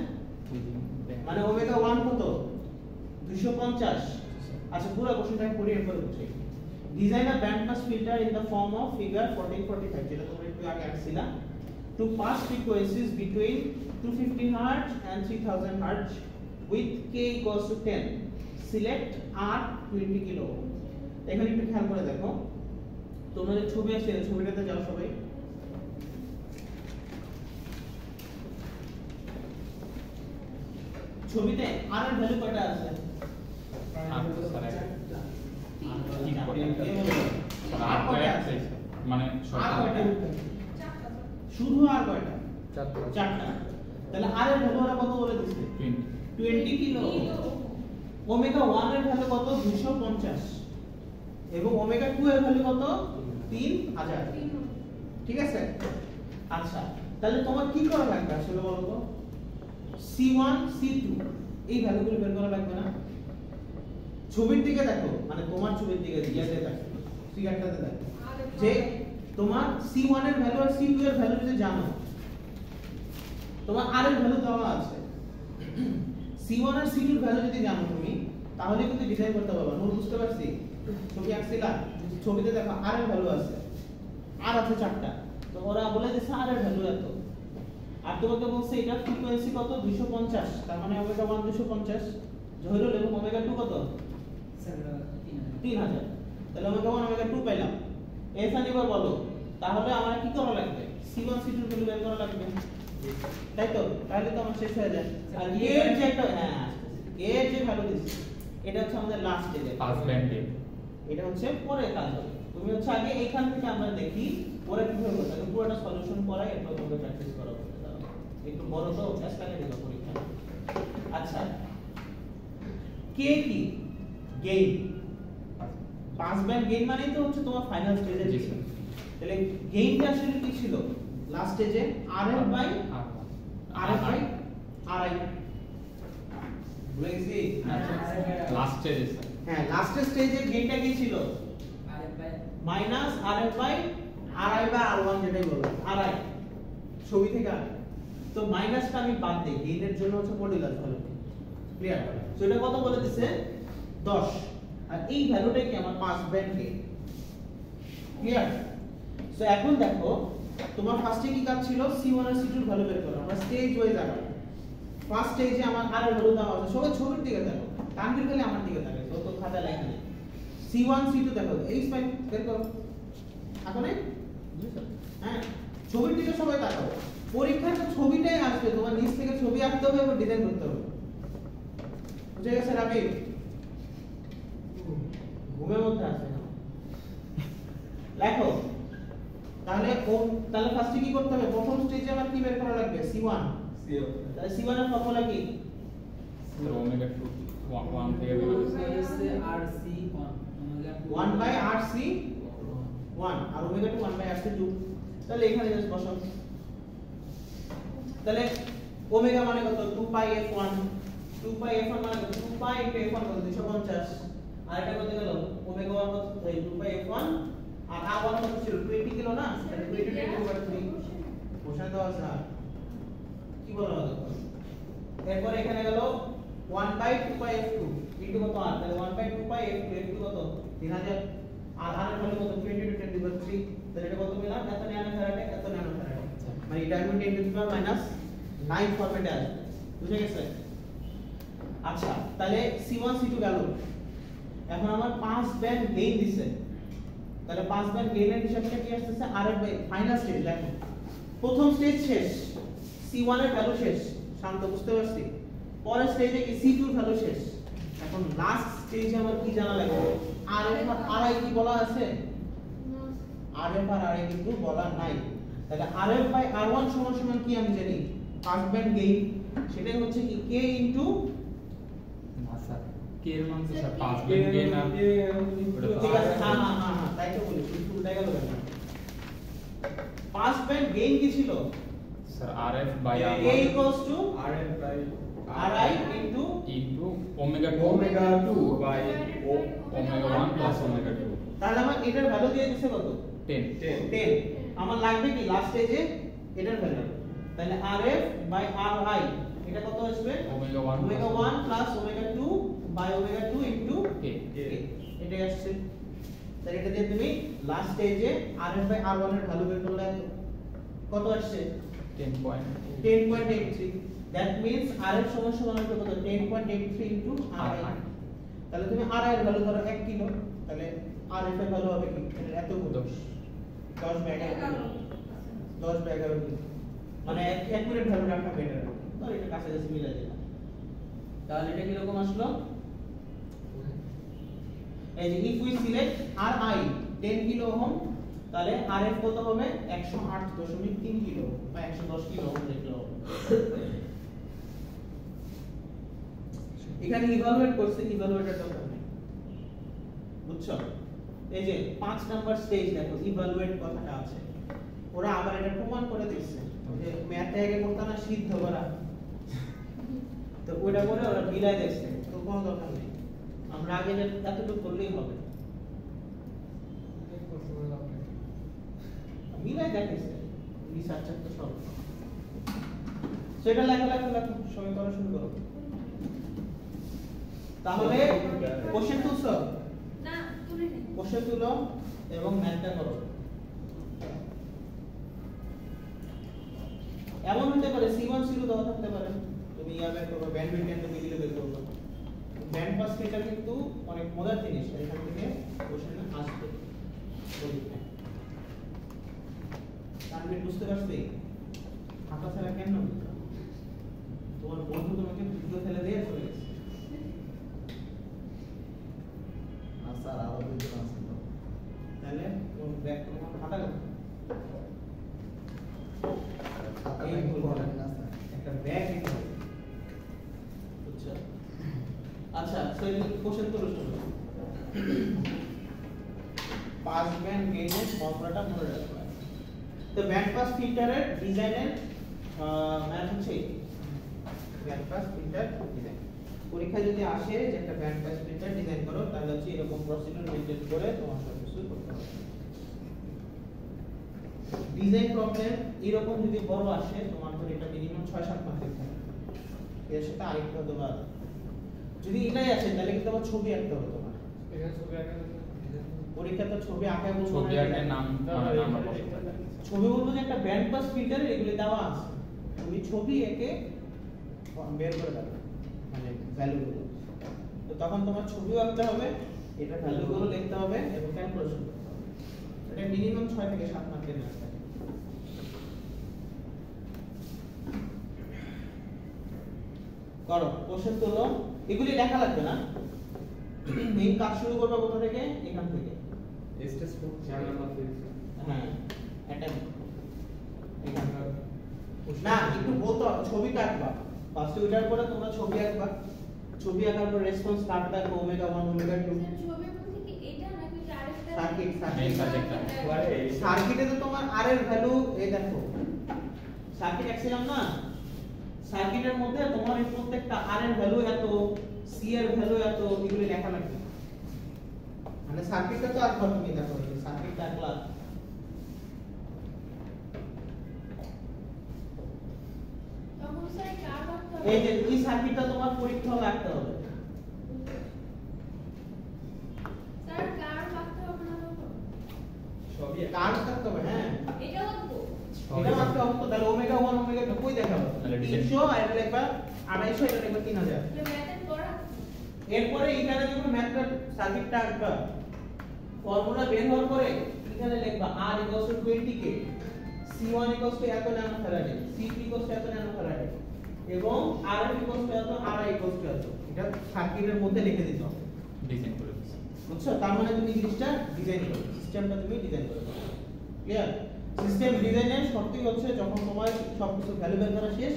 মানে ওমেগা 1 কত 250। আচ্ছা পুরো কোশ্চেনটা আমি পড়ি এরপর বুঝছি। Design a band pass filter in the form of figure 1445 যেটা তোমরা একটু আগে আঁকছিলা to pass frequencies between 250 hertz and 3000 hertz with k equals to 10 select r 20 kilo। এখানে একটু খেয়াল করে দেখো, তোমরা যে ছবি আছে ছবিটাতে যাও সবাই। ছবিতে r এর ভ্যালু কয়টা আছে? মানে শুধু আর কয়টা? চারটা। তাহলে r এর ভ্যালু আমরা কত বলে দিছি? 20 কিলো। ওমেগা 1 এর ভ্যালু কত? 250 এবং ওমেগা 2 এর ভ্যালু কত? 3000। ঠিক আছে? আচ্ছা তাহলে তোমার কি করা লাগবে আসলে বলো তো? C1 C2 এই ভ্যালুগুলো বের করা লাগবে না? ছবির দিকে দেখো, মানে তোমার ছবির দিকে ইয়াতে দেখো, ফিগারটাতে দেখো যে তোমার C1 এর ভ্যালু আর C2 এর ভ্যালু যদি জানো, তোমার r এর ভ্যালু দেওয়া আছে, C1 আর C2 এর ভ্যালু যদি জানো তুমি, তাহলে কিন্তু ডিজাইন করতে পারবে। নোট বুঝতে পারছি? ছবি আঁকছিলা, ছবিতে দেখো r এর ভ্যালু আছে, r আছে 4টা, তো ওরা বলে দিছে r এর ভ্যালু এত, আর তোমাকে বলছে এটা ফ্রিকোয়েন্সি কত 250, তার মানে ওমেগা 1 250 ধরে নেব, ওমেগা 2 কত 3000, তাহলে ওমেগা 1 ওমেগা 2 পাইলাম। এখানে এবার বলো তাহলে আমার কি করা লাগবে? C1 C2 এর ভ্যালু বের করা লাগবে, তাই তো? তাহলে তো আমার শেষ হয়ে যায়। আর এর যে একটা এর যে ভ্যালু দিছি এটা হচ্ছে আমাদের লাস্ট স্টেজে পাস ব্যান্ডে, এটা হচ্ছে পরে কাজ হবে। তুমি হচ্ছে আগে এইখান থেকে আমরা দেখি পরে কিভাবে করতে হবে, পুরোটা সলিউশন করাই এরপর তোমাকে প্র্যাকটিস করা হবে। একটু বড় তো ক্লাস লাগে দিবা পরীক্ষা। আচ্ছা কে কি গেইন, পাস ব্যান্ড গেইন মানে তো হচ্ছে তোমার ফাইনাল স্টেজে জি দিছে। স্যার। তাহলে গেইনটা আসলে কি ছিল লাস্ট স্টেজে? RF বাই RI বুঝেছি? লাস্ট স্টেজে স্যার। হ্যাঁ লাস্ট স্টেজের গেইনটা কি ছিল? মাইনাস RF বাই RI বা R1 যেটাই বলো, RI ছবি থেকে আসে। তো মাইনাসটা আমি বাদ দেই, গেইনের জন্য হচ্ছে মডুলাস ভ্যালু। ক্লিয়ার? সো এটা কত বলে দিছে? 10, আর এই ভ্যালুটাই কি আমার pass band gain. Clear? So এখন দেখো তোমার ফার্স্টে কি কাজ ছিল? C1 আর C2 এর ভ্যালু বের করো। আমরা স্টেজ ওয়াইজ আগাবো। ফার্স্ট স্টেজে আমার আর এর ভ্যালু দেওয়া আছে, সবাই ছবির দিকে দেখো, টার্গেট খালি আমার দিকে থাকে, তো খাতা লেখা নেই। C1 C2 দেখো, এই স্পাইক বের করো। এখন জি স্যার, হ্যাঁ ছবির দিকে সবাই তাকাও। পরীক্ষায় তো ছবিটাই আসবে, তোমার নিচ থেকে ছবি আঁকতে হবে এবং ডিজাইন করতে হবে। বুঝে গেছে রাবি? ঘুমের মধ্যে আছে না? লেখো তাহলে ফার্স্টে কি করতে হবে? প্রথম স্টেজে আমার কি বের করা লাগবে? C1। তাহলে C1 এর ফর্মুলা কি? ওমেগা 2 1 থেকে বের হচ্ছে 1 বাই RC 1 আর ওমেগা 2 1 বাই RC 2। তাহলে এখানে জাস্ট বসাও। তাহলে ওমেগা মানে কত? 2 পাই f1, 2 পাই f1 মানে কত? 2 পাই ইনটু f1 কত? 250। আর এটা কত গেল? ওমেগা 1 কত? 2 পাই f1 আর r1 কত ছিল? 20 কিলো না? তাহলে 20 × 3 বসাই দাও। স্যার কি বলা হলো? এরপর এখানে গেল 1 বাই 2 পাই f2 ইনটু কত r, তাহলে 1 বাই 2 পাই f2 কত? 3000। আর r এর ভ্যালু কত? 20 × 10^3, তাহলে এটা কত পেলাম? এত ন্যানো ফ্যারাড, এত ন্যানো ফ্যারাড, মানে এটা আমি 10⁻⁹ ফরম্যাটে আসবে। বুঝে গেছে? আচ্ছা তাহলে C1 C2 গেল। এখন আমার পাস ব্যান্ড গেইন দিছে, তাহলে পাস ব্যান্ড গেইনের হিসাবটা কি আসছে? RF by final stage. দেখো প্রথম স্টেজ শেষ, C1 এর ভ্যালু শেষ, শান্ত বুঝতে পারছি? পরের স্টেজে কি C2 এর ভ্যালু শেষ। এখন লাস্ট স্টেজে আমার কি জানা লাগবে? RF আর RI কি বলা আছে? RF আর RI কিন্তু বলা নাই। তাহলে RF বাই R1 সমান সমান কি আমি জানি পাস ব্যান্ড গেইন, সেটাই হচ্ছে কি K ইনটু না স্যার কে এর মান তো স্যার 5 ব্যান্ড গেইন আর ঠিক আছে হ্যাঁ তাই তো বলি শুধু উল্টাই গেল কেন পাস ব্যান্ড গেইন কি ছিল sir RF by A R1 equals to RF by RI into into omega 2 omega 2 by omega 1 plus omega 2 তাহলে আমার এটার ভ্যালু দিয়ে দিছে কত 10 10 আমার লাগবে কি লাস্ট স্টেজে এটার ভ্যালু, তাহলে RF বাই RI এটা কত আসবে omega 1 omega 1 plus omega 2 by omega 2 into K এটা আসছে। তাহলে এটা দিয়ে তুমি লাস্ট স্টেজে RF বাই R1 এর ভ্যালু বের করলে কত আসছে 10.83, দ্যাট মিন্স RF সমান সমান হবে কত 10.83 ইনটু RI। তাহলে তুমি RI এর ভ্যালু ধরো 1 কিলো, তাহলে RF এর ভ্যালু হবে কি এটা এত গুণ 10 বাই 11 10 বাই 11 কিলো, মানে অ্যাকুরেট ভ্যালু রাখা বেটার, তো এটা কাছাকাছি মিলাই দিলাম। তাহলে এটা কি রকম আসলো, এই যে if we select RI 10 kilo ohm, তাহলে RF কত হবে 108.3 কিলো বা 110 কিলো ওহম লিখলো। এখানে ইভালুয়েট করছে, ইভালুয়েটের দরকার নেই, বুঝছো? এই যে 5 নাম্বার স্টেজ দেখো ইভালুয়েট কথাটা আছে, ওরা আবার এটা প্রমাণ করে দিচ্ছে যে ম্যাথে আগে করতে না সিদ্ধ করা, তো ওইটা করে ওরা মিলাই দিচ্ছে, তো কোনো দরকার নেই, আমরা আগে এতটুকু করলেই হবে, মিলাই দেখেছে রিসার্চার তো সব। সেটা লেখা সবাই করা শুরু করো। তাহলে কোশ্চেন তুলছো, না তুলে নে। কোশ্চেন তুলো এবং ম্যাথটা করো। এমন হতে পারে C1 C2 দেওয়া থাকতে পারে, তুমি ইয়া বের করবে ব্যান্ডউইথ এন্ড মিডিল বের করবে। ব্যান্ড পাস ফিল্টার কিন্তু অনেক মজার জিনিস, এখান থেকে কোশ্চেন আসবে পরীক্ষায়। তাহলে বুঝতে পারছি হাঁটা ছাড়া কেন তোমার বন্ধু তোমাকে ভিডিও ফেলে দিয়ে চলে গেছে। স্যার আরো দুজন আছে তো। তাহলে তোমার ব্যাগ তোমার হাঁটা গেল খাতা এই ব্যাগ ভুল করেন করেন না স্যার। একটা ব্যাগ নিতে হবে, বুঝছো? আচ্ছা সেই কোশ্চেন তো শুনো, পাস ব্যান্ড গেইনের ফর্মুলাটা মনে রাখবে। তো ব্যান্ড পাস ফিল্টারের ডিজাইনের ম্যাথ হচ্ছে ব্যান্ড পাস ফিল্টার ডিজাইন। পরীক্ষায় যদি আসে যে একটা ব্যান্ড পাস ফিল্টার ডিজাইন করো, তাহলে হচ্ছে এরকম প্রসিডিউর মেইনটেইন করে তোমার সব কিছু করতে হবে। ডিজাইন প্রবলেম এরকম যদি বড় আসে, তোমার ধরে এটা মিনিমাম 6-7 মার্ক দিতে হবে, এর সাথে আরেকটা দেওয়া। যদি এটাই আসে তাহলে কিন্তু আবার ছবি আঁকতে হবে তোমার, এখানে ছবি আঁকা পরীক্ষা তো ছবি আঁকা বলবো ছবি না, আঁকার নাম নাম্বার বসে থাকে। ছবি বলবো যে একটা ব্যান্ড পাস ফিল্টারে এগুলো দেওয়া আছে, তুমি ছবি এঁকে বের করে দেবে মানে ভ্যালুগুলো, তো তখন তোমার ছবিও আঁকতে হবে, এটা ভ্যালুগুলো লিখতে হবে এবং ক্যালকুলেশন করতে হবে। এটা মিনিমাম 6 থেকে 7 মার্কের ম্যাথ থাকে। করো কোশ্চেন তোলো, এগুলি লেখা লাগবে না, মেইন কাজ শুরু করবে কোথা থেকে, এখান থেকে। স্টেজ 4 নাম্বার ফিল্ড হ্যাঁ এটা এখানকার না একটু বলতো ছবিটা আঁকবা ফার্স্ট, ওইটার পরে তোমরা ছবি আঁকবা, ছবি আঁকার পর রেসপন্স কার্ভ দেখো ওমেগা 1 ওমেগা 2 ছবি বলতে কি এটা নাকি যে আরেকটা সার্কিট Main circuit টা। সার্কিটে তো তোমার আর এর ভ্যালু এই দেখো, সার্কিট আঁকছিলাম না, সার্কিটের মধ্যে তোমার এই প্রত্যেকটা আর এর ভ্যালু এত, সি এর ভ্যালু এত, এগুলো লেখা লাগবে, মানে সার্কিটটা তো আর তুমি দেখো সার্কিটটা আঁকলা, তখন স্যার কার করতে এই হবে? যে এই সার্কিটটা তোমার পরীক্ষা হলে আঁকতে হবে, স্যার কার করতে হবে না তো? সবই কার্ভ থাকতে হবে। হ্যাঁ এটাও আঁকবো? এটা মাত্র অঙ্ক, তাহলে ওমেগা 1 ওমেগা 2 কই দেখাবো, তাহলে design। 300 আর এটা লিখবা 250, এটা লিখবা 3000। তাহলে ম্যাথের পড়া এরপরে এখানে যখন ম্যাথটা সার্কিটটা আঁকবা, ফর্মুলা বের হওয়ার পরে এখানে লিখবা R 20 কে, C1 এত ন্যানো ফ্যারাডে, C2 এত ন্যানো ফ্যারাডে এবং RF এত, RI এত, এটা সার্কিটের মধ্যে লিখে দিতে হবে, ডিজাইন করে দিচ্ছি। বুঝছো? তার মানে তুমি জিনিসটা ডিজাইন করো, সিস্টেমটা তুমি ডিজাইন করো, ক্লিয়ার? সিস্টেম ডিজাইনের শর্তই হচ্ছে যখন তোমার সবকিছু ভ্যালু বের করা শেষ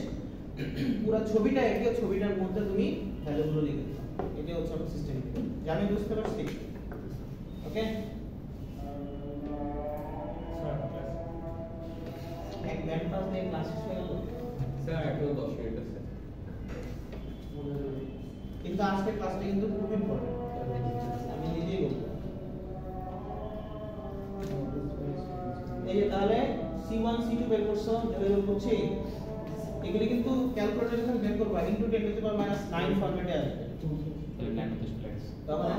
পুরো ছবিটা এঁকে ছবিটার মধ্যে তুমি ভ্যালুগুলো লিখে দাও। এটা হচ্ছে আমার সিস্টেম যে আমি বুঝতে পারছি। ওকে এক ব্যান্ড পাস দিয়ে ক্লাস শেষ হয়ে গেল। স্যার এখনো 10 মিনিট আছে। কিন্তু আজকের ক্লাসটা কিন্তু খুব ইম্পর্টেন্ট, আমি নিজেই বলবো। এই যে তাহলে C1 C2 বের করছো, বের করছি, এগুলি কিন্তু ক্যালকুলেটরে যখন বের করবা ইনটু 10 টু দি পাওয়ার -9 ফরম্যাটে আসবে। তখন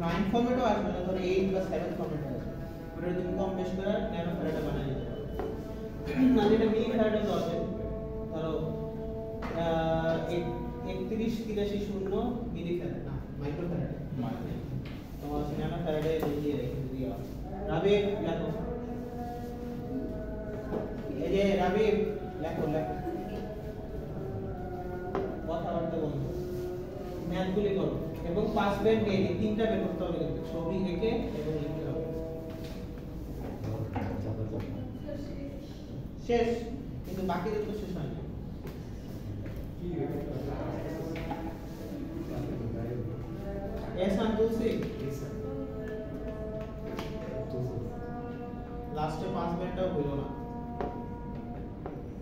9 ফরম্যাটও আসবে না, ধরো 8 বা 7 ফরম্যাটে আসবে। ওটা তুমি কম বেশ করে ন্যানো ফ্যারাডে বানিয়ে দিতে পারো। না যেটা মিলি ফ্যারাডে তো আছে, ধরো 3183 মিলি ফ্যারাড না মাইক্রো ফ্যারাডে তোমার ন্যানো ফ্যারাডে দিয়ে রেখে দিও। রাবি লেখো, এই যে রাবি লেখো লেখো, কথাবার্তা বন্ধ, ম্যাথগুলি করো এবং পাস ব্যান্ড এই তিনটা বের করতে হবে, কিন্তু ছবি এঁকে এবং লিখতে হবে। শেষ, কিন্তু বাকিদের তো শেষ হয়নি। এসান তুলসি লাস্টে পাঁচ ব্যান্ডটাও হইল না।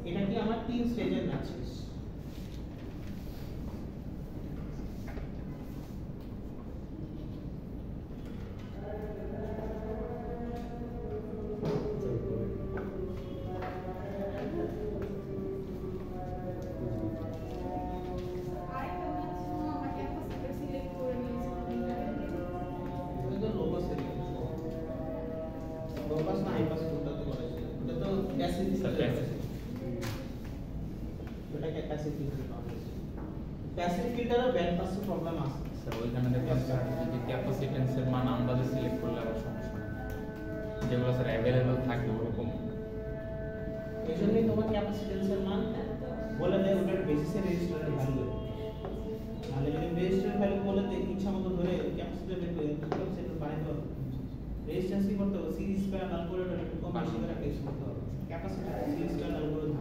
এটা কি আমার 3 স্টেজের ম্যাচ শেষ। প্যাসিভ ফিল্টারও ব্যান্ড পাসের প্রবলেম আছে স্যার ওইখানে দেখলাম যে ক্যাপাসিট্যান্সের মান আন্দাজে সিলেক্ট করলে আবার সমস্যা নেই, যেগুলো স্যার অ্যাভেলেবল থাকবে ওরকম। এই জন্যই তোমার ক্যাপাসিট্যান্সের মান বলে দেয় ওটার বেসিসে রেজিস্টারের ভ্যালু। নাহলে যদি রেজিস্টারের ভ্যালু বলে দেয় ইচ্ছা মতো ধরে ক্যাপাসিটর বের করে ক্যাপাসিটর বানাইতে হবে। রেজিস্ট্যান্স কি করতে হবে, সিরিজ প্যারাল অ্যালগরিদম একটু কম বেশি করে টেস্ট করতে হবে। Capacitor series parallel algorithm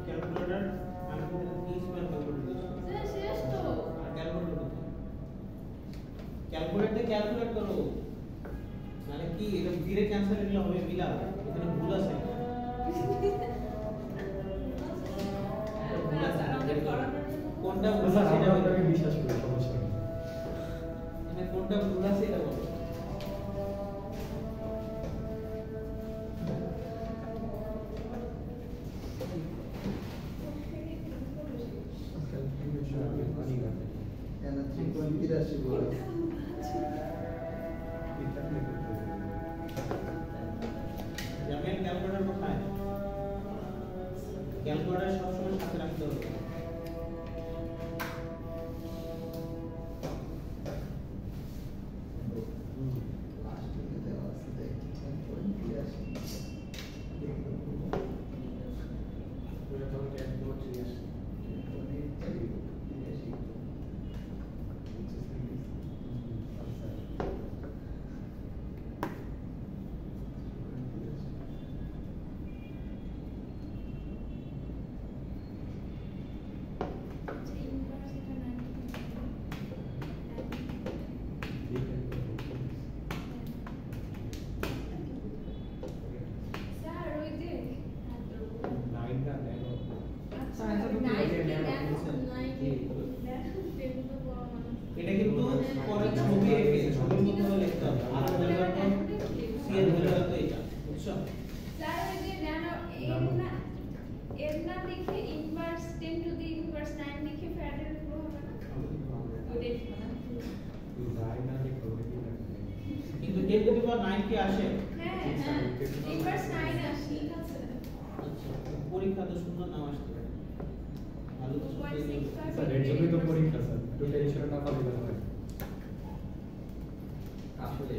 calculator আমি কি স্কয়ার ক্যালকুলেটর দিছি শেষ তো আর ক্যালকুলেটর ক্যালকুলেটরে ক্যালকুলেট করো, মানে কি এটা ধীরে ক্যান্সেল করলে হবে মিলা, এখানে ভুল আছে। কোনটা ভুল আছে সেটা আপনাকে বিশ্বাস করি, সমস্যা নেই। এখানে কোনটা ভুল আছে এটা বলো। কেন 3.83 বলে জানেন ক্যালকুলেটর কোথায়? ক্যালকুলেটর সবসময় সাথে রাখতে হবে। লাস্ট থেকে দেওয়া আছে দেখ 3.83 ওটা তখন একদম ঠিক আছে। কিন্তু 10 টু দি পাওয়ার 9 কি আসে? হ্যাঁ হ্যাঁ ইনভার্স 9 আসে ঠিক আছে আচ্ছা পরীক্ষা তো সুন্দর নাম আসতে পারে ভালো তো সুন্দর স্যার এর জন্যই তো পরীক্ষা স্যার একটু টেনশন না পারলে হয় আসলে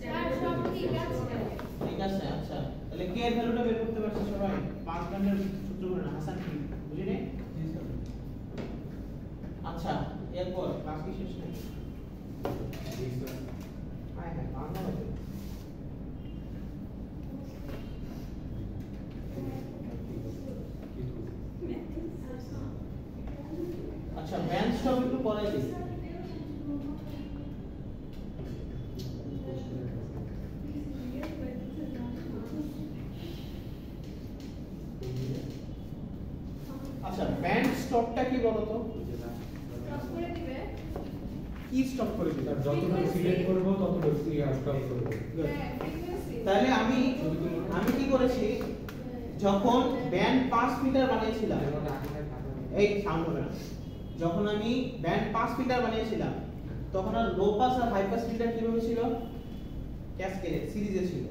স্যার সব ঠিক আছে ঠিক আছে আচ্ছা তাহলে কে এর ভ্যালুটা বের করতে পারছে সবাই 5 ব্যান্ডের সূত্র করে না হাসান কি বুঝিনি জি স্যার আচ্ছা এরপর ক্লাস কি শেষ নাকি জি স্যার হ্যাঁ হ্যাঁ বাংলা হবে আচ্ছা ব্যান্ড স্টপ একটু পরে দিই আচ্ছা ব্যান্ড স্টপটা কি বলতো সব করে দিবে কি স্টপ করে দিই স্যার যতটুকু সিলেক্ট করব ততটুকু স্টপ করব হ্যাঁ ফ্রিকোয়েন্সি তাহলে আমি কি করেছি যখন ব্যান্ড 5 মিটার বানিয়েছিলাম এই সাউন্ড হবে না যখন আমি ব্যান্ড 5 মিটার বানিয়েছিলাম তখন আর লো পাস আর হাই পাস ফিল্টার কিভাবে ছিল ক্যাসকেডে সিরিজে ছিল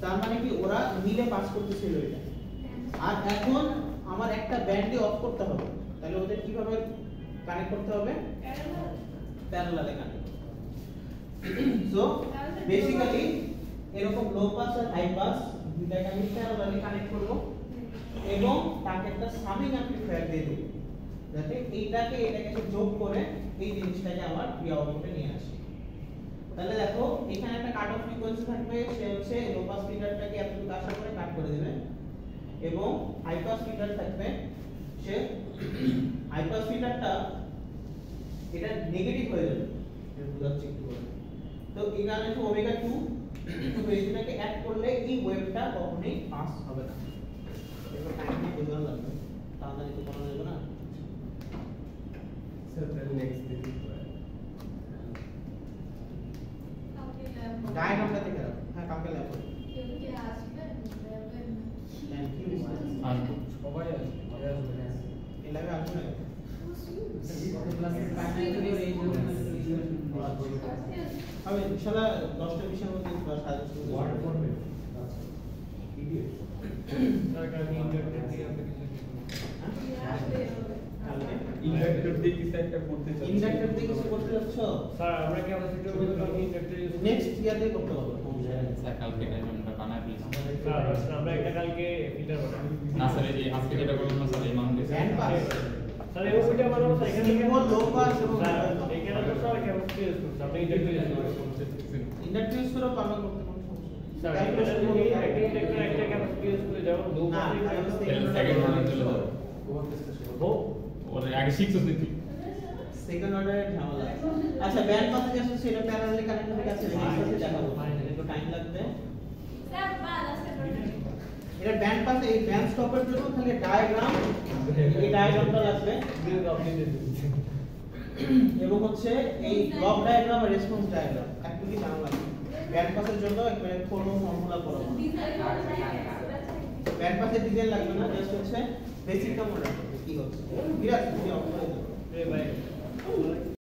তার মানে কি ওরা মিলে পাস করতেছিল এটা আর এখন আমার একটা ব্যান্ডে অফ করতে হবে তাহলে ওদের কিভাবে কানেক্ট করতে হবে প্যারালালে কানেক্ট সো বেসিক্যালি এরকম লো পাস আর হাই পাস দুটাকে আমি প্যারালালে কানেক্ট করব এবং তাকে একটা সামিং অ্যামপ্লিফায়ার দিয়ে দেব যাতে এটাকে যোগ করে এই জিনিসটাকে আমার প্রি আউটপুটে নিয়ে আসে তাহলে দেখো এখানে একটা কাট অফ ফ্রিকোয়েন্সি থাকবে সে হচ্ছে লো পাস ফিল্টারটাকে এতটুকু আশা করে কাট করে দিবে এবং হাই পাস ফিল্টার থাকবে সে হাই পাস ফিল্টারটা এটা নেগেটিভ হয়ে যাবে এটা বুঝাচ্ছি একটু করে তো এখানে তো ওমেগা 2 তো এইটাকে অ্যাড করলে এই ওয়েভটা কখনোই পাস হবে না এটা টাইম নিয়ে বোঝা লাগবে তাড়াতাড়ি তো করা যাবে না স্যার তাহলে নেক্সট দেখি ডায়াগ্রামটা দেখে রাখো হ্যাঁ কালকে ল্যাব হবে কেউ কি আসবেন দেবেন থ্যাংক ইউ আসবো সবাই আসবে সবাই আসবে না এই ল্যাবে আসবে না আমি ইনশাআল্লাহ 10টা বিষয়ের মধ্যে সাজেস্ট করব ওয়ার্ড ফরম্যাট আচ্ছা পিডিএফ স্যার কালকে ইন্টারনেট থেকে আপনি কিছু আসবে কালকে ইন্ডাক্টর দিয়ে কিছু একটা করতে চাচ্ছি ইন্ডাক্টর দিয়ে কিছু করতে যাচ্ছ স্যার আমরা ক্যাপাসিটর বলতে কালকে ইন্টারনেট ইউজ নেক্সট ইয়ারে করতে হবে স্যার কালকে ডায়াগ্রামটা বানায় প্লিজ স্যার আমরা একটা কালকে ফিল্টার বানাবো না স্যার এই যে আজকে যেটা করলাম না স্যার এই মান দিয়েছে ব্যান্ড পাস স্যার এই ওইটা বানাবো স্যার এখানে সিম্বল লো পাস এবং স্যার এখানে তো স্যার ক্যাপাসিটর ইউজ করতে আপনি ইন্টারনেট ইউজ করতে ইন্ডাক্টর ইউজ করে পারবে করতে কোনো সমস্যা স্যার এখানে যদি একটা ইন্ডাক্টর একটা ক্যাপাসিটর ইউজ করে যেমন দো না, সেকেন্ড ওয়ান চলে যাবে ও ওর আগে শিখছো তুই সেকেন্ড অর্ডারের ঝামেলা আচ্ছা ব্যান্ড পাসে যে আসলে সেটা প্যারালালি কানেক্ট হয়ে গেছে নেক্সট পাসে দেখাবো একটু টাইম লাগবে স্যার বাদ আজকে এটা ব্যান্ড পাসে এই ব্যান্ড স্টপের জন্য খালি ডায়াগ্রাম এই ডায়াগ্রামটা লাগবে এবং হচ্ছে এই ব্লক ডায়াগ্রাম আর রেসপন্স ডায়াগ্রাম একটু জানা লাগবে ব্যান্ড পাসের জন্য একবারে কোনো ফর্মুলা করব ব্যান্ড পাসের ডিজাইন লাগবে না জাস্ট হচ্ছে বেসিকটা মনে রাখবে কি হচ্ছে বিরাট তুমি অফ করে দাও ভাই